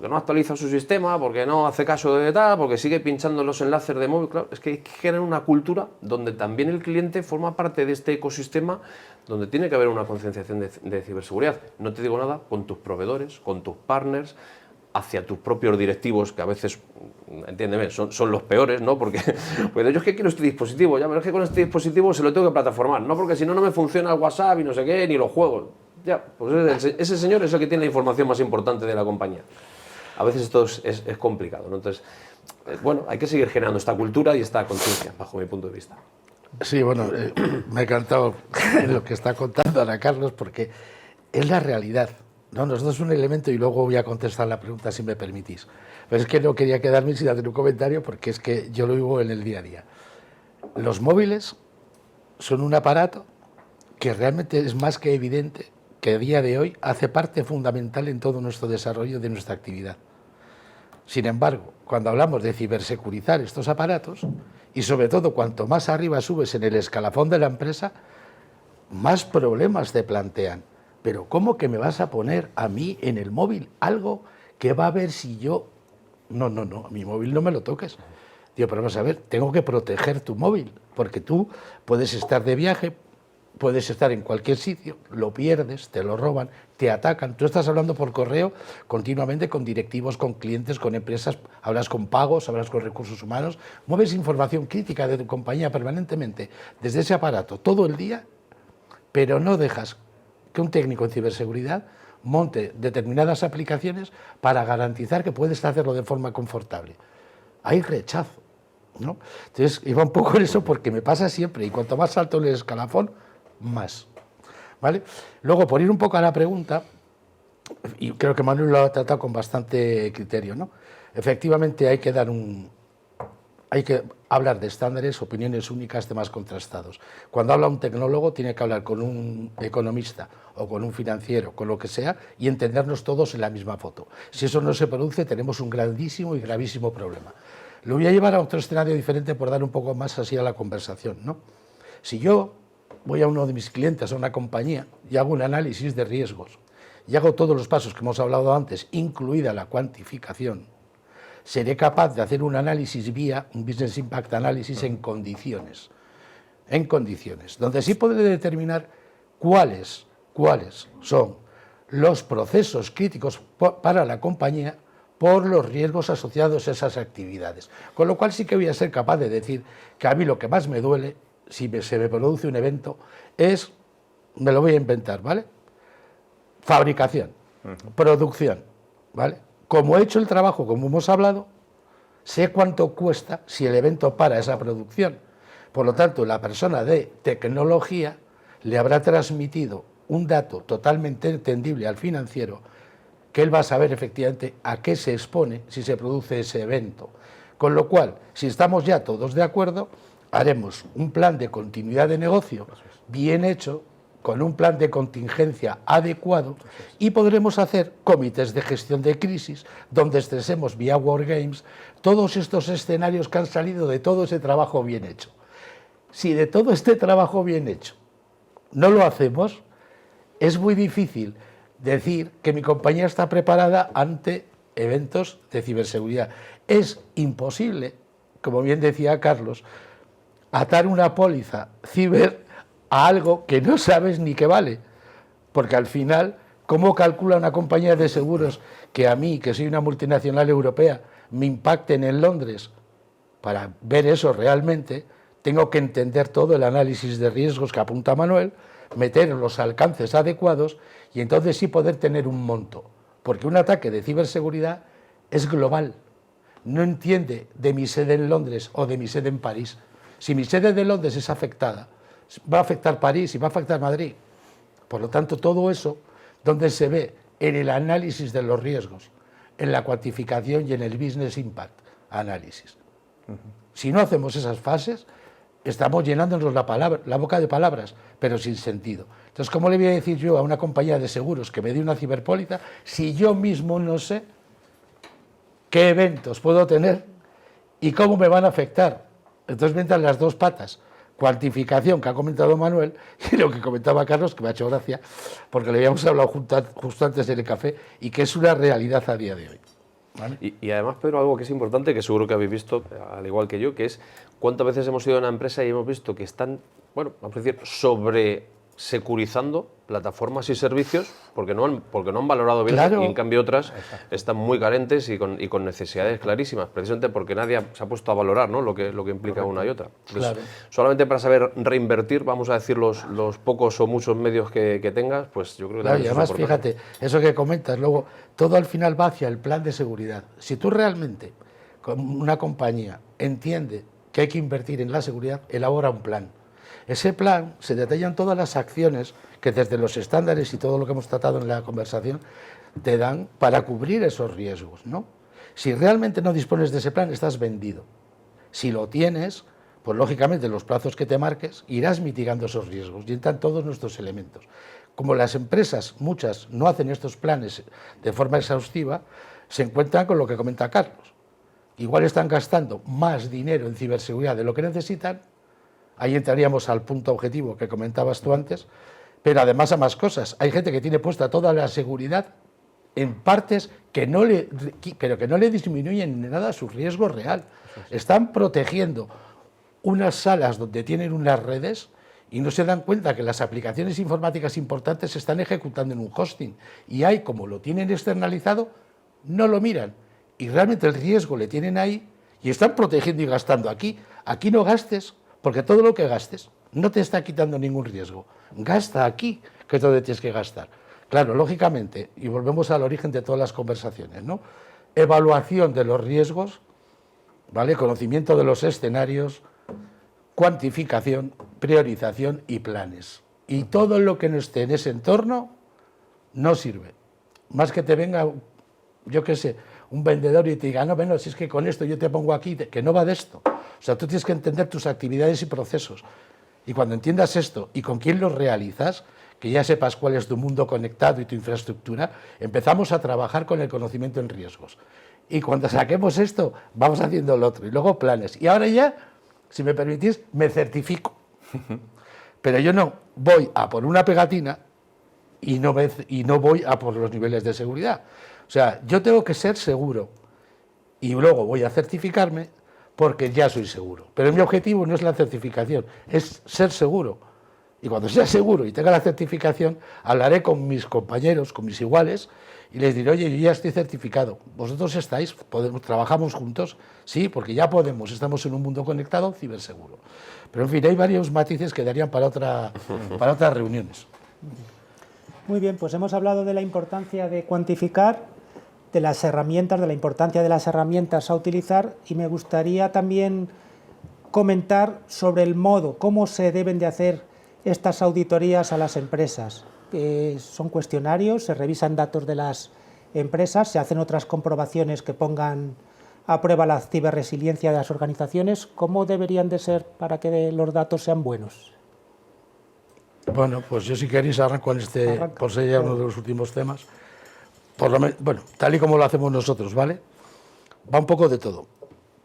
no actualiza su sistema, porque no hace caso de tal, porque sigue pinchando los enlaces de móvil. Claro, es que hay que generar una cultura donde también el cliente forma parte de este ecosistema, donde tiene que haber una concienciación de ciberseguridad. No te digo nada con tus proveedores, con tus partners, hacia tus propios directivos, que a veces, entiéndeme, son los peores, ¿no? Porque pues yo es que quiero este dispositivo, ya, pero es que con este dispositivo se lo tengo que plataformar, ¿no? Porque si no, no me funciona el WhatsApp y no sé qué, ni los juegos. Ya, pues ese señor es el que tiene la información más importante de la compañía. A veces esto es complicado, ¿no? Entonces, bueno, hay que seguir generando esta cultura y esta conciencia, bajo mi punto de vista. Sí, bueno, me ha encantado lo que está contando Ana Carlos, porque es la realidad, ¿no? Nosotros es un elemento, y luego voy a contestar la pregunta si me permitís. Pero es que no quería quedarme sin hacer un comentario, porque es que yo lo vivo en el día a día. Los móviles son un aparato que realmente es más que evidente que a día de hoy hace parte fundamental en todo nuestro desarrollo de nuestra actividad. Sin embargo, cuando hablamos de cibersecurizar estos aparatos, y sobre todo cuanto más arriba subes en el escalafón de la empresa, más problemas te plantean. pero ¿cómo que me vas a poner a mí en el móvil algo que va a ver si yo... No, a mi móvil no me lo toques. Digo, pero vamos a ver, tengo que proteger tu móvil, porque tú puedes estar de viaje, puedes estar en cualquier sitio, lo pierdes, te lo roban, te atacan. Tú estás hablando por correo continuamente con directivos, con clientes, con empresas, hablas con pagos, hablas con recursos humanos, mueves información crítica de tu compañía permanentemente desde ese aparato todo el día, pero no dejas que un técnico en ciberseguridad monte determinadas aplicaciones para garantizar que puedes hacerlo de forma confortable. Hay rechazo, ¿no? Entonces, iba un poco en eso porque me pasa siempre, y cuanto más alto el escalafón, más. ¿Vale? Luego, por ir un poco a la pregunta, y creo que Manuel lo ha tratado con bastante criterio, ¿no? Efectivamente hay que hablar de estándares, opiniones únicas, temas contrastados. Cuando habla un tecnólogo tiene que hablar con un economista o con un financiero, con lo que sea, y entendernos todos en la misma foto. Si eso no se produce, tenemos un grandísimo y gravísimo problema. Lo voy a llevar a otro escenario diferente por dar un poco más así a la conversación, ¿no? Si yo voy a uno de mis clientes, a una compañía, y hago un análisis de riesgos, y hago todos los pasos que hemos hablado antes, incluida la cuantificación, seré capaz de hacer un análisis vía un Business Impact Analysis en condiciones, donde sí podré determinar cuáles son los procesos críticos para la compañía por los riesgos asociados a esas actividades. Con lo cual sí que voy a ser capaz de decir que a mí lo que más me duele, si se me produce un evento, es, me lo voy a inventar, ¿vale? Fabricación, producción, ¿vale? Como he hecho el trabajo, como hemos hablado, sé cuánto cuesta si el evento para esa producción. Por lo tanto, la persona de tecnología le habrá transmitido un dato totalmente entendible al financiero, que él va a saber efectivamente a qué se expone si se produce ese evento. Con lo cual, si estamos ya todos de acuerdo, haremos un plan de continuidad de negocio bien hecho, con un plan de contingencia adecuado, y podremos hacer comités de gestión de crisis donde estresemos vía Wargames todos estos escenarios que han salido de todo ese trabajo bien hecho. Si de todo este trabajo bien hecho no lo hacemos, es muy difícil decir que mi compañía está preparada ante eventos de ciberseguridad. Es imposible, como bien decía Carlos, atar una póliza ciber a algo que no sabes ni qué vale, porque al final, ¿cómo calcula una compañía de seguros que a mí, que soy una multinacional europea, me impacten en Londres? Para ver eso realmente, tengo que entender todo el análisis de riesgos que apunta Manuel, meter los alcances adecuados y entonces sí poder tener un monto, porque un ataque de ciberseguridad es global, no entiende de mi sede en Londres o de mi sede en París. Si mi sede de Londres es afectada, va a afectar París y va a afectar Madrid. Por lo tanto, todo eso, donde se ve en el análisis de los riesgos, en la cuantificación y en el Business Impact Análisis. Si no hacemos esas fases, estamos llenándonos la boca de palabras, pero sin sentido. Entonces, ¿cómo le voy a decir yo a una compañía de seguros que me dé una ciberpóliza si yo mismo no sé qué eventos puedo tener y cómo me van a afectar? Entonces me entran las dos patas, cuantificación que ha comentado Manuel y lo que comentaba Carlos, que me ha hecho gracia, porque le habíamos hablado justo antes del café y que es una realidad a día de hoy. ¿Vale? Y además, Pedro, algo que es importante, que seguro que habéis visto, al igual que yo, que es cuántas veces hemos ido a una empresa y hemos visto que están, bueno, vamos a decir, sobresecurizando plataformas y servicios porque no han valorado bien, claro. Y en cambio otras están muy carentes y con necesidades clarísimas, precisamente porque nadie se ha puesto a valorar, ¿no?, lo que implica una y otra. Entonces, Claro. solamente para saber reinvertir, vamos a decir, los pocos o muchos medios que tengas, pues yo creo que Claro, también y además, fíjate, eso que comentas, luego todo al final va hacia el plan de seguridad. Si tú realmente, como una compañía, entiende que hay que invertir en la seguridad, elabora un plan. Ese plan se detallan todas las acciones que desde los estándares y todo lo que hemos tratado en la conversación te dan para cubrir esos riesgos, ¿no? Si realmente no dispones de ese plan, estás vendido. Si lo tienes, pues lógicamente en los plazos que te marques irás mitigando esos riesgos y entran todos nuestros elementos. Como las empresas, muchas, no hacen estos planes de forma exhaustiva, se encuentran con lo que comenta Carlos. Igual están gastando más dinero en ciberseguridad de lo que necesitan. Ahí entraríamos al punto objetivo que comentabas tú antes, Pero además a más cosas. Hay gente que tiene puesta toda la seguridad en partes pero que no le disminuyen en nada su riesgo real. Están protegiendo unas salas donde tienen unas redes y no se dan cuenta que las aplicaciones informáticas importantes se están ejecutando en un hosting. Y ahí, como lo tienen externalizado, no lo miran. Y realmente el riesgo le tienen ahí y están protegiendo y gastando aquí. Aquí no gastes, porque todo lo que gastes no te está quitando ningún riesgo. Gasta aquí, que es donde tienes que gastar. Claro, lógicamente, y volvemos al origen de todas las conversaciones, ¿no? Evaluación de los riesgos, ¿vale? Conocimiento de los escenarios, cuantificación, priorización y planes. Y todo lo que no esté en ese entorno no sirve. Más que te venga, yo qué sé, un vendedor y te diga, no, bueno, si es que con esto yo te pongo aquí, que no va de esto. O sea, tú tienes que entender tus actividades y procesos. Y cuando entiendas esto y con quién los realizas, que ya sepas cuál es tu mundo conectado y tu infraestructura, empezamos a trabajar con el conocimiento en riesgos. Y cuando saquemos esto, vamos haciendo lo otro. Y luego planes. Y ahora ya, si me permitís, me certifico. Pero yo no voy a por una pegatina y no voy a por los niveles de seguridad. O sea, yo tengo que ser seguro y luego voy a certificarme porque ya soy seguro. Pero mi objetivo no es la certificación, es ser seguro. Y cuando sea seguro y tenga la certificación, hablaré con mis compañeros, con mis iguales, y les diré, oye, yo ya estoy certificado. ¿Vosotros estáis? ¿Trabajamos juntos? Sí, porque ya podemos, estamos en un mundo conectado, ciberseguro. Pero en fin, hay varios matices que darían para otras reuniones. Muy bien, pues hemos hablado de la importancia de cuantificar, de las herramientas, de la importancia de las herramientas a utilizar, y me gustaría también comentar sobre el modo, cómo se deben de hacer estas auditorías a las empresas. Son cuestionarios, se revisan datos de las empresas, se hacen otras comprobaciones que pongan a prueba la ciberresiliencia de las organizaciones. ¿Cómo deberían de ser para que los datos sean buenos? Bueno, pues yo si queréis arranco en por ser ya uno de los últimos temas. Bueno, tal y como lo hacemos nosotros, ¿vale? Va un poco de todo,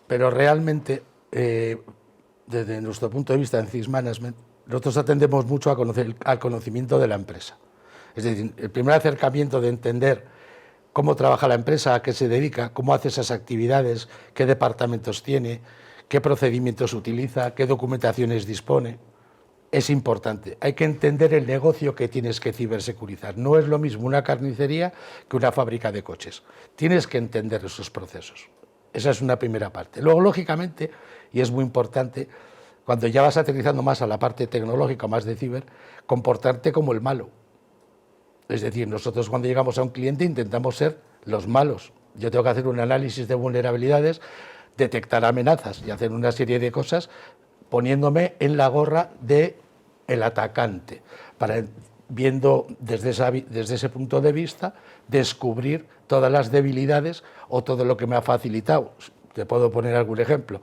pero realmente, desde nuestro punto de vista en CIS Management, nosotros atendemos mucho al conocimiento de la empresa. Es decir, el primer acercamiento de entender cómo trabaja la empresa, a qué se dedica, cómo hace esas actividades, qué departamentos tiene, qué procedimientos utiliza, qué documentaciones dispone, es importante. Hay que entender el negocio que tienes que cibersecurizar. No es lo mismo una carnicería que una fábrica de coches. Tienes que entender esos procesos. Esa es una primera parte. Luego, lógicamente, y es muy importante, cuando ya vas aterrizando más a la parte tecnológica, más de ciber, comportarte como el malo. Es decir, nosotros cuando llegamos a un cliente intentamos ser los malos. Yo tengo que hacer un análisis de vulnerabilidades, detectar amenazas y hacer una serie de cosas poniéndome en la gorra del atacante, para, viendo desde ese punto de vista, descubrir todas las debilidades o todo lo que me ha facilitado. Te puedo poner algún ejemplo.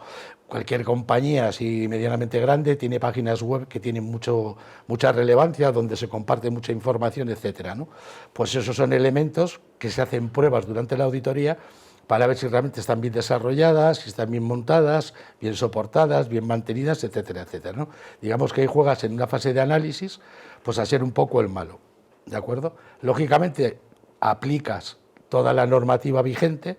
Cualquier compañía así medianamente grande tiene páginas web que tienen mucha relevancia, donde se comparte mucha información, etcétera, ¿no? Pues esos son elementos que se hacen pruebas durante la auditoría para ver si realmente están bien desarrolladas, si están bien montadas, bien soportadas, bien mantenidas, etcétera, etcétera, ¿no? Digamos que ahí juegas en una fase de análisis, pues a ser un poco el malo, ¿de acuerdo? Lógicamente aplicas toda la normativa vigente,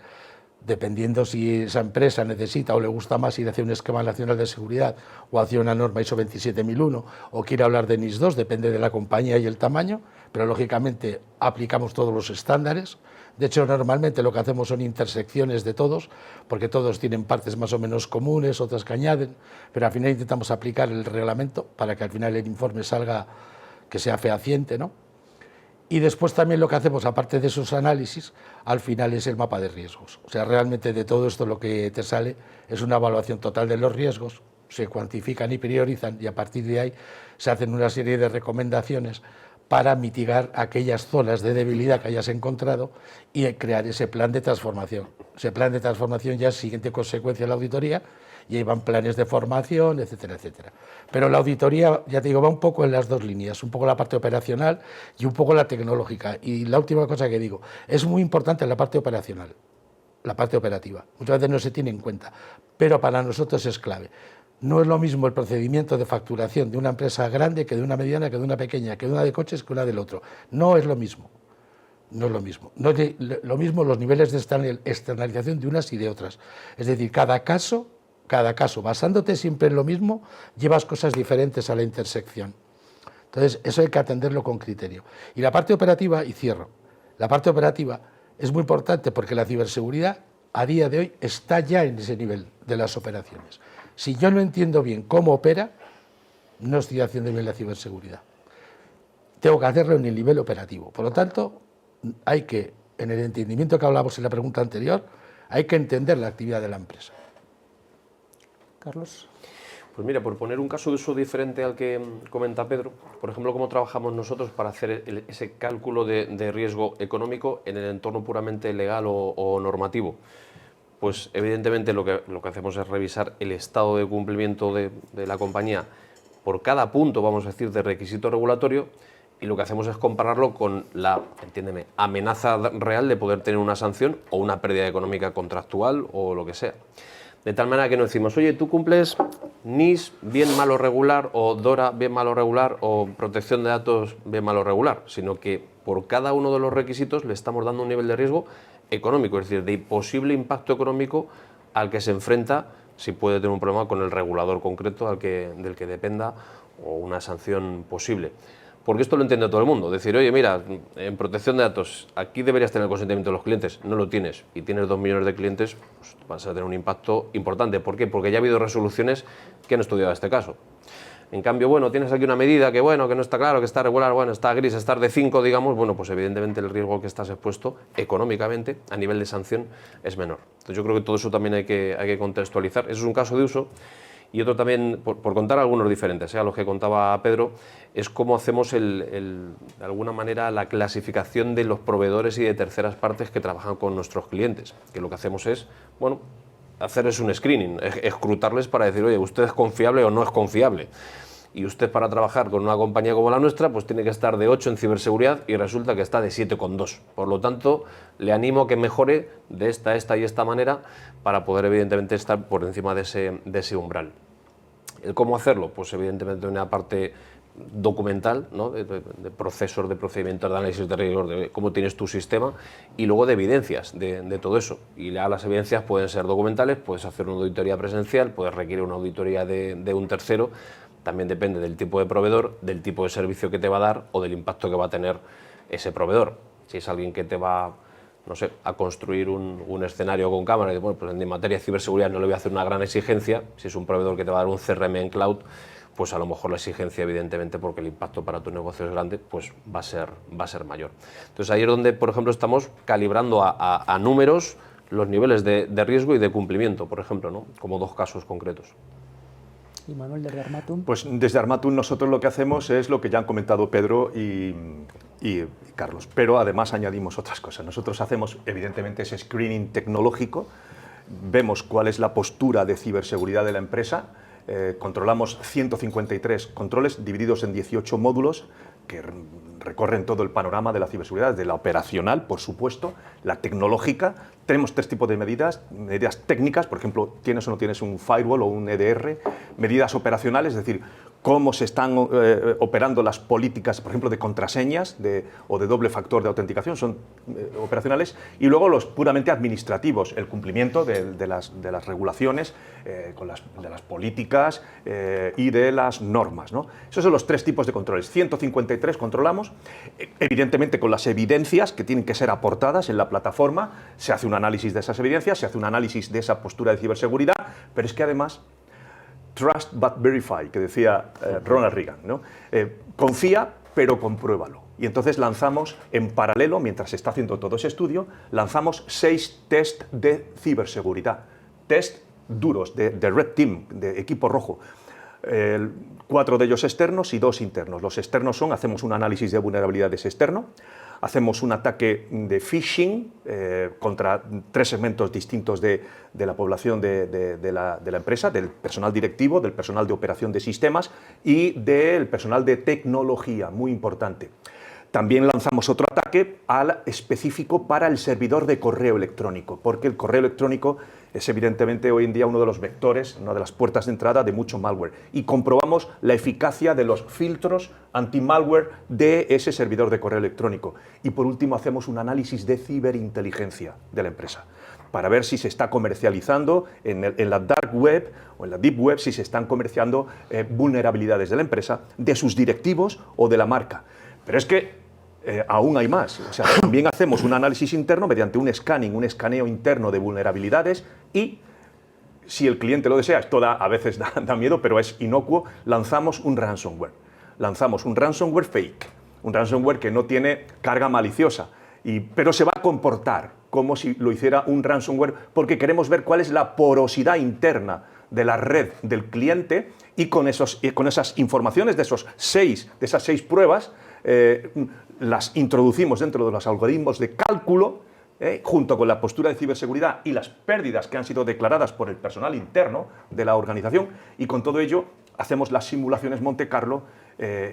dependiendo si esa empresa necesita o le gusta más ir hacia un esquema nacional de seguridad o hacia una norma ISO 27001 o quiere hablar de NIS 2, depende de la compañía y el tamaño, pero lógicamente aplicamos todos los estándares. De hecho, normalmente lo que hacemos son intersecciones de todos, porque todos tienen partes más o menos comunes, otras que añaden, pero al final intentamos aplicar el reglamento para que al final el informe salga, que sea fehaciente, ¿no? Y después también lo que hacemos, aparte de esos análisis, al final es el mapa de riesgos. O sea, realmente de todo esto lo que te sale es una evaluación total de los riesgos, se cuantifican y priorizan y a partir de ahí se hacen una serie de recomendaciones para mitigar aquellas zonas de debilidad que hayas encontrado y crear ese plan de transformación. Ese plan de transformación ya es siguiente consecuencia de la auditoría y ahí van planes de formación, etcétera, etcétera. Pero la auditoría, ya te digo, va un poco en las dos líneas, un poco la parte operacional y un poco la tecnológica. Y la última cosa que digo, es muy importante la parte operacional, la parte operativa. Muchas veces no se tiene en cuenta, pero para nosotros es clave. No es lo mismo el procedimiento de facturación de una empresa grande que de una mediana, que de una pequeña, que de una de coches, que una del otro. No es lo mismo. No es lo mismo. No es lo mismo los niveles de externalización de unas y de otras. Es decir, cada caso, basándote siempre en lo mismo, llevas cosas diferentes a la intersección. Entonces, eso hay que atenderlo con criterio. Y la parte operativa, y cierro, la parte operativa es muy importante porque la ciberseguridad a día de hoy está ya en ese nivel de las operaciones. Si yo no entiendo bien cómo opera, no estoy haciendo bien la ciberseguridad. Tengo que hacerlo en el nivel operativo. Por lo tanto, hay que, en el entendimiento que hablamos en la pregunta anterior, hay que entender la actividad de la empresa. Carlos. Pues mira, por poner un caso de uso diferente al que comenta Pedro, por ejemplo, cómo trabajamos nosotros para hacer ese cálculo de riesgo económico en el entorno puramente legal o normativo. Pues evidentemente lo que hacemos es revisar el estado de cumplimiento de la compañía por cada punto, vamos a decir, de requisito regulatorio, y lo que hacemos es compararlo con la, entiéndeme, amenaza real de poder tener una sanción o una pérdida económica contractual o lo que sea. De tal manera que no decimos, oye, tú cumples NIS bien, mal o regular, o DORA bien, mal o regular, o protección de datos bien, mal o regular, sino que por cada uno de los requisitos le estamos dando un nivel de riesgo económico, es decir, de posible impacto económico al que se enfrenta si puede tener un problema con el regulador concreto del que dependa o una sanción posible. Porque esto lo entiende todo el mundo. Decir, oye, mira, en protección de datos, aquí deberías tener el consentimiento de los clientes. No lo tienes. Y tienes 2 millones de clientes, pues vas a tener un impacto importante. ¿Por qué? Porque ya ha habido resoluciones que han estudiado este caso. En cambio, bueno, tienes aquí una medida que, bueno, que no está claro, que está regular, bueno, está gris, estar de 5, digamos, bueno, pues evidentemente el riesgo que estás expuesto económicamente a nivel de sanción es menor. Entonces yo creo que todo eso también hay que contextualizar. Eso es un caso de uso. Y otro también, por contar algunos diferentes, a los que contaba Pedro, es cómo hacemos de alguna manera la clasificación de los proveedores y de terceras partes que trabajan con nuestros clientes. Que lo que hacemos es, bueno, hacerles un screening, escrutarles para decir, oye, ¿usted es confiable o no es confiable? Y usted para trabajar con una compañía como la nuestra, pues tiene que estar de 8 en ciberseguridad y resulta que está de 7,2. Por lo tanto, le animo a que mejore de esta y esta manera para poder evidentemente estar por encima de ese umbral. ¿El cómo hacerlo? Pues evidentemente una parte documental, ¿no? de procesos, de procedimientos de análisis de riesgos, de cómo tienes tu sistema, y luego de evidencias de todo eso. Y las evidencias pueden ser documentales, puedes hacer una auditoría presencial, puedes requerir una auditoría de un tercero. También depende del tipo de proveedor, del tipo de servicio que te va a dar o del impacto que va a tener ese proveedor. Si es alguien que te va, no sé, a construir un escenario con cámara, y bueno, pues en materia de ciberseguridad no le voy a hacer una gran exigencia. Si es un proveedor que te va a dar un CRM en cloud, pues a lo mejor la exigencia, evidentemente, porque el impacto para tu negocio es grande, pues va a ser mayor. Entonces ahí es donde, por ejemplo, estamos calibrando a números los niveles de riesgo y de cumplimiento, por ejemplo, ¿no? Como 2 casos concretos. ¿Y Manuel, desde Armatum? Pues desde Armatum nosotros lo que hacemos es lo que ya han comentado Pedro y Carlos, pero además añadimos otras cosas. Nosotros hacemos evidentemente ese screening tecnológico, vemos cuál es la postura de ciberseguridad de la empresa, controlamos 153 controles divididos en 18 módulos que recorren todo el panorama de la ciberseguridad, de la operacional, por supuesto, la tecnológica. Tenemos 3 tipos de medidas técnicas, por ejemplo, tienes o no tienes un firewall o un EDR, medidas operacionales, es decir, cómo se están operando las políticas, por ejemplo, de contraseñas o de doble factor de autenticación, son operacionales, y luego los puramente administrativos, el cumplimiento de las regulaciones, de las políticas y de las normas, ¿no? Esos son los 3 tipos de controles. 153 controlamos, evidentemente con las evidencias que tienen que ser aportadas en la plataforma, se hace un análisis de esas evidencias, se hace un análisis de esa postura de ciberseguridad, pero es que además trust but verify, que decía Ronald Reagan, ¿no? Confía, pero compruébalo. Y entonces lanzamos en paralelo, mientras se está haciendo todo ese estudio, lanzamos 6 test de ciberseguridad. Test duros, de Red Team, de equipo rojo. 4 de ellos externos y 2 internos. Los externos son, hacemos un análisis de vulnerabilidades externo, hacemos un ataque de phishing contra 3 segmentos distintos de la población de la empresa, del personal directivo, del personal de operación de sistemas y del personal de tecnología, muy importante. También lanzamos otro ataque específico para el servidor de correo electrónico, porque el correo electrónico es evidentemente hoy en día uno de los vectores, una de las puertas de entrada de mucho malware. Y comprobamos la eficacia de los filtros anti-malware de ese servidor de correo electrónico. Y por último hacemos un análisis de ciberinteligencia de la empresa, para ver si se está comercializando en la dark web o en la deep web, si se están comerciando vulnerabilidades de la empresa, de sus directivos o de la marca. Pero es que aún hay más. O sea, también hacemos un análisis interno mediante un scanning, un escaneo interno de vulnerabilidades y, si el cliente lo desea, esto a veces da miedo, pero es inocuo, lanzamos un ransomware. Lanzamos un ransomware fake, un ransomware que no tiene carga maliciosa, pero se va a comportar como si lo hiciera un ransomware porque queremos ver cuál es la porosidad interna de la red del cliente y con esas informaciones de esas seis pruebas las introducimos dentro de los algoritmos de cálculo junto con la postura de ciberseguridad y las pérdidas que han sido declaradas por el personal interno de la organización, y con todo ello hacemos las simulaciones Monte Carlo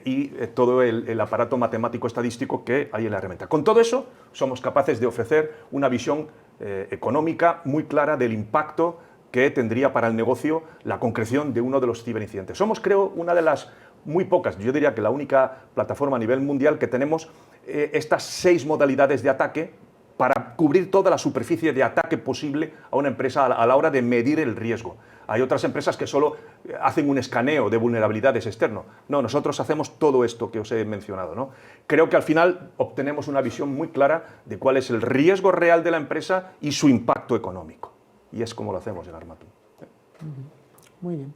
y todo el aparato matemático estadístico que hay en la herramienta. Con todo eso somos capaces de ofrecer una visión económica muy clara del impacto que tendría para el negocio la concreción de uno de los ciberincidentes. Somos, creo, una de las muy pocas, yo diría que la única plataforma a nivel mundial que tenemos estas 6 modalidades de ataque para cubrir toda la superficie de ataque posible a una empresa a la hora de medir el riesgo. Hay otras empresas que solo hacen un escaneo de vulnerabilidades externo. No, nosotros hacemos todo esto que os he mencionado, ¿no? Creo que al final obtenemos una visión muy clara de cuál es el riesgo real de la empresa y su impacto económico. Y es como lo hacemos en Armatum. Muy bien.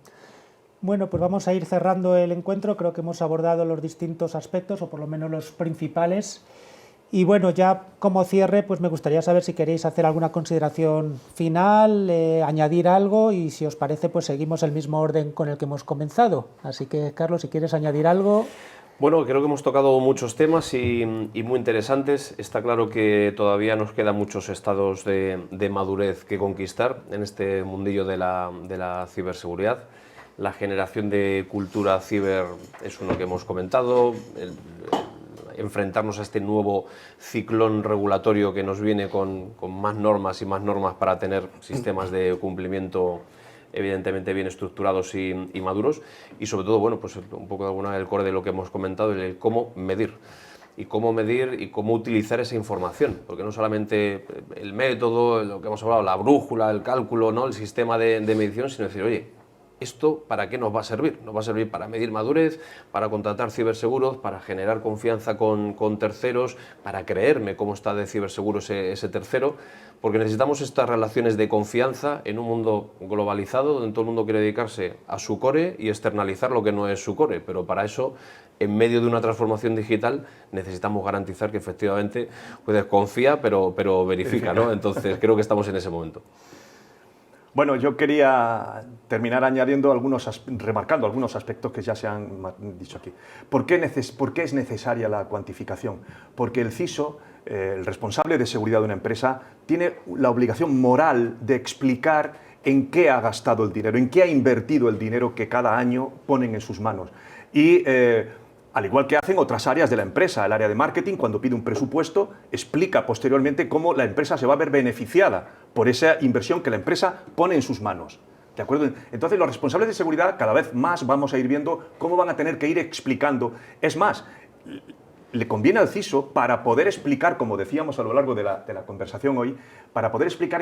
Bueno, pues vamos a ir cerrando el encuentro. Creo que hemos abordado los distintos aspectos, o por lo menos los principales. Y bueno, ya como cierre, pues me gustaría saber si queréis hacer alguna consideración final, añadir algo, y si os parece, pues seguimos el mismo orden con el que hemos comenzado. Así que, Carlos, si quieres añadir algo. Bueno, creo que hemos tocado muchos temas y muy interesantes. Está claro que todavía nos quedan muchos estados de madurez que conquistar en este mundillo de la ciberseguridad. La generación de cultura ciber es uno que hemos comentado. Enfrentarnos a este nuevo ciclón regulatorio que nos viene con más normas y más normas para tener sistemas de cumplimiento evidentemente bien estructurados y maduros, y sobre todo, bueno, pues un poco el core de lo que hemos comentado, el cómo medir y cómo utilizar esa información, porque no solamente el método, lo que hemos hablado, la brújula, el cálculo, ¿no?, el sistema de medición, sino decir, oye, ¿esto para qué nos va a servir? Nos va a servir para medir madurez, para contratar ciberseguros, para generar confianza con terceros, para creerme cómo está de ciberseguro ese tercero, porque necesitamos estas relaciones de confianza en un mundo globalizado donde todo el mundo quiere dedicarse a su core y externalizar lo que no es su core, pero para eso, en medio de una transformación digital, necesitamos garantizar que efectivamente pues, confía, pero verifica, ¿no? Entonces creo que estamos en ese momento. Bueno, yo quería terminar remarcando algunos aspectos que ya se han dicho aquí. ¿Por qué es necesaria la cuantificación? Porque el CISO, el responsable de seguridad de una empresa, tiene la obligación moral de explicar en qué ha gastado el dinero, en qué ha invertido el dinero que cada año ponen en sus manos. Y al igual que hacen otras áreas de la empresa, el área de marketing, cuando pide un presupuesto, explica posteriormente cómo la empresa se va a ver beneficiada por esa inversión que la empresa pone en sus manos. ¿De acuerdo? Entonces, los responsables de seguridad, cada vez más vamos a ir viendo cómo van a tener que ir explicando. Es más, le conviene al CISO, para poder explicar, como decíamos a lo largo de la conversación hoy, para poder explicar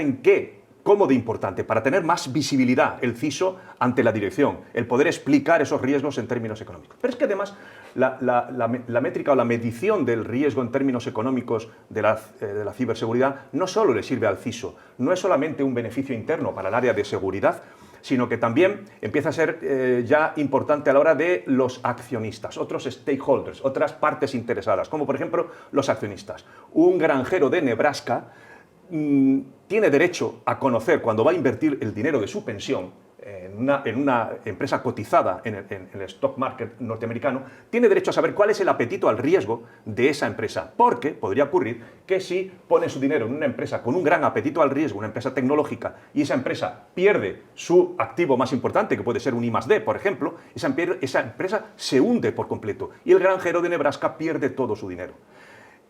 cómo de importante, para tener más visibilidad el CISO ante la dirección, el poder explicar esos riesgos en términos económicos. Pero es que además la métrica o la medición del riesgo en términos económicos de la ciberseguridad no solo le sirve al CISO, no es solamente un beneficio interno para el área de seguridad, sino que también empieza a ser ya importante a la hora de los accionistas, otros stakeholders, otras partes interesadas, como por ejemplo los accionistas. Un granjero de Nebraska tiene derecho a conocer, cuando va a invertir el dinero de su pensión, en una empresa cotizada en el stock market norteamericano, tiene derecho a saber cuál es el apetito al riesgo de esa empresa, porque podría ocurrir que si pone su dinero en una empresa con un gran apetito al riesgo, una empresa tecnológica, y esa empresa pierde su activo más importante, que puede ser un I+D, por ejemplo, esa empresa se hunde por completo y el granjero de Nebraska pierde todo su dinero.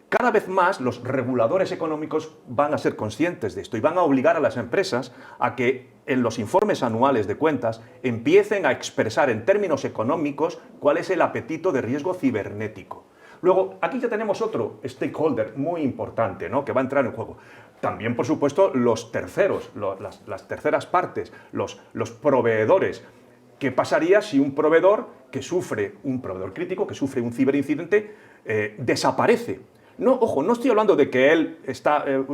Cada vez más los reguladores económicos van a ser conscientes de esto y van a obligar a las empresas a que en los informes anuales de cuentas empiecen a expresar en términos económicos cuál es el apetito de riesgo cibernético. Luego, aquí ya tenemos otro stakeholder muy importante, ¿no?, que va a entrar en juego. También, por supuesto, los terceros, las terceras partes, los proveedores. ¿Qué pasaría si un proveedor crítico, que sufre un ciberincidente, desaparece? No, ojo, no estoy hablando de que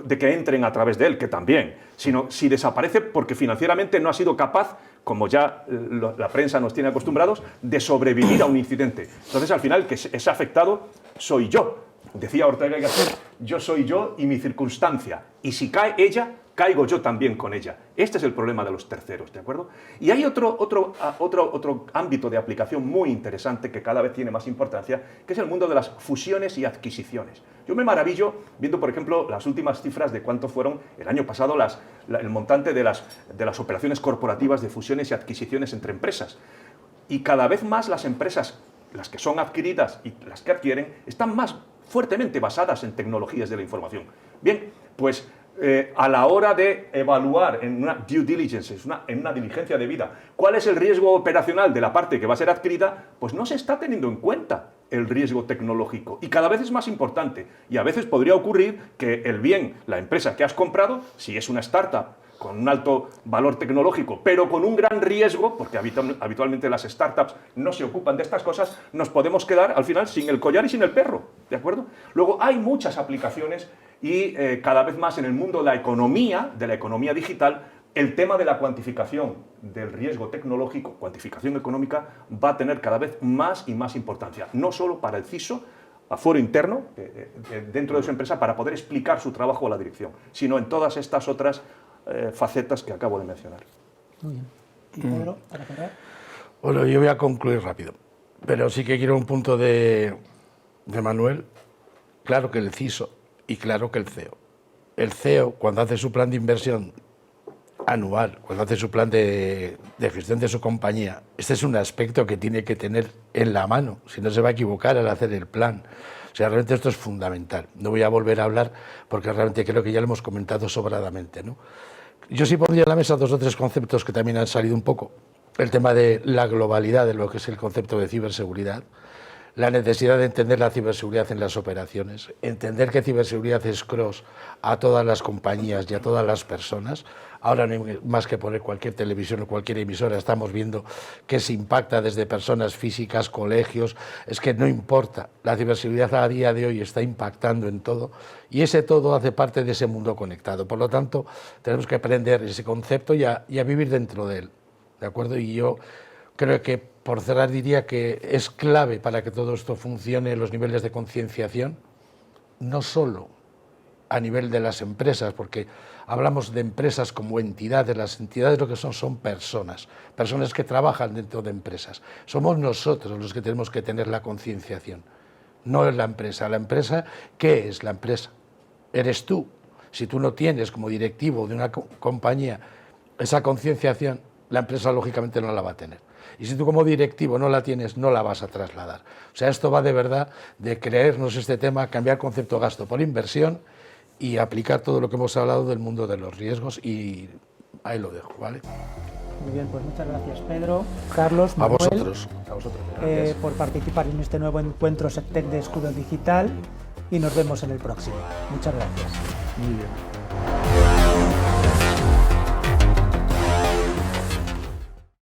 de que entren a través de él, que también, sino si desaparece porque financieramente no ha sido capaz, como ya la prensa nos tiene acostumbrados, de sobrevivir a un incidente. Entonces, al final, que ese afectado soy yo. Decía Ortega y Gasset, yo soy yo y mi circunstancia. Y si cae ella, caigo yo también con ella. Este es el problema de los terceros, ¿de acuerdo? Y hay otro ámbito de aplicación muy interesante que cada vez tiene más importancia, que es el mundo de las fusiones y adquisiciones. Yo me maravillo viendo, por ejemplo, las últimas cifras de cuánto fueron el año pasado el montante de las operaciones corporativas de fusiones y adquisiciones entre empresas. Y cada vez más las empresas, las que son adquiridas y las que adquieren, están más fuertemente basadas en tecnologías de la información. Bien, pues a la hora de evaluar en una due diligence, en una diligencia debida, cuál es el riesgo operacional de la parte que va a ser adquirida, pues no se está teniendo en cuenta el riesgo tecnológico y cada vez es más importante. Y a veces podría ocurrir que el bien, la empresa que has comprado, si es una startup con un alto valor tecnológico, pero con un gran riesgo, porque habitualmente las startups no se ocupan de estas cosas, nos podemos quedar al final sin el collar y sin el perro, ¿de acuerdo? Luego hay muchas aplicaciones y cada vez más en el mundo de la economía digital, el tema de la cuantificación del riesgo tecnológico, cuantificación económica, va a tener cada vez más y más importancia, no solo para el CISO, a foro interno, dentro de su empresa, para poder explicar su trabajo a la dirección, sino en todas estas otras facetas que acabo de mencionar. Muy bien. ¿Y Pedro, para cerrar? Bueno, yo voy a concluir rápido, pero sí que quiero un punto de Manuel. Claro que el CISO y claro que el CEO. El CEO, cuando hace su plan de inversión anual, cuando hace su plan de gestión de su compañía, este es un aspecto que tiene que tener en la mano, si no se va a equivocar al hacer el plan. O sea, realmente esto es fundamental. No voy a volver a hablar porque realmente creo que ya lo hemos comentado sobradamente, ¿no? Yo sí pondría en la mesa 2 o 3 conceptos que también han salido un poco. El tema de la globalidad de lo que es el concepto de ciberseguridad, la necesidad de entender la ciberseguridad en las operaciones, entender que ciberseguridad es cross a todas las compañías y a todas las personas. Ahora no hay más que poner cualquier televisión o cualquier emisora, estamos viendo que se impacta desde personas físicas, colegios, es que no importa, la ciberseguridad a día de hoy está impactando en todo y ese todo hace parte de ese mundo conectado. Por lo tanto, tenemos que aprender ese concepto y a vivir dentro de él, ¿de acuerdo? Y yo creo que, por cerrar, diría que es clave para que todo esto funcione los niveles de concienciación, no solo a nivel de las empresas, porque hablamos de empresas como entidades, las entidades lo que son personas, personas que trabajan dentro de empresas. Somos nosotros los que tenemos que tener la concienciación, no es la empresa. La empresa, ¿qué es la empresa? Eres tú. Si tú no tienes como directivo de una compañía esa concienciación, la empresa lógicamente no la va a tener. Y si tú como directivo no la tienes, no la vas a trasladar. O sea, esto va de verdad de creernos este tema, cambiar concepto gasto por inversión y aplicar todo lo que hemos hablado del mundo de los riesgos, y ahí lo dejo, ¿vale? Muy bien, pues muchas gracias, Pedro, Carlos, Manuel, A vosotros. por participar en este nuevo encuentro SecTech de Escudo Digital y nos vemos en el próximo. Muchas gracias. Muy bien.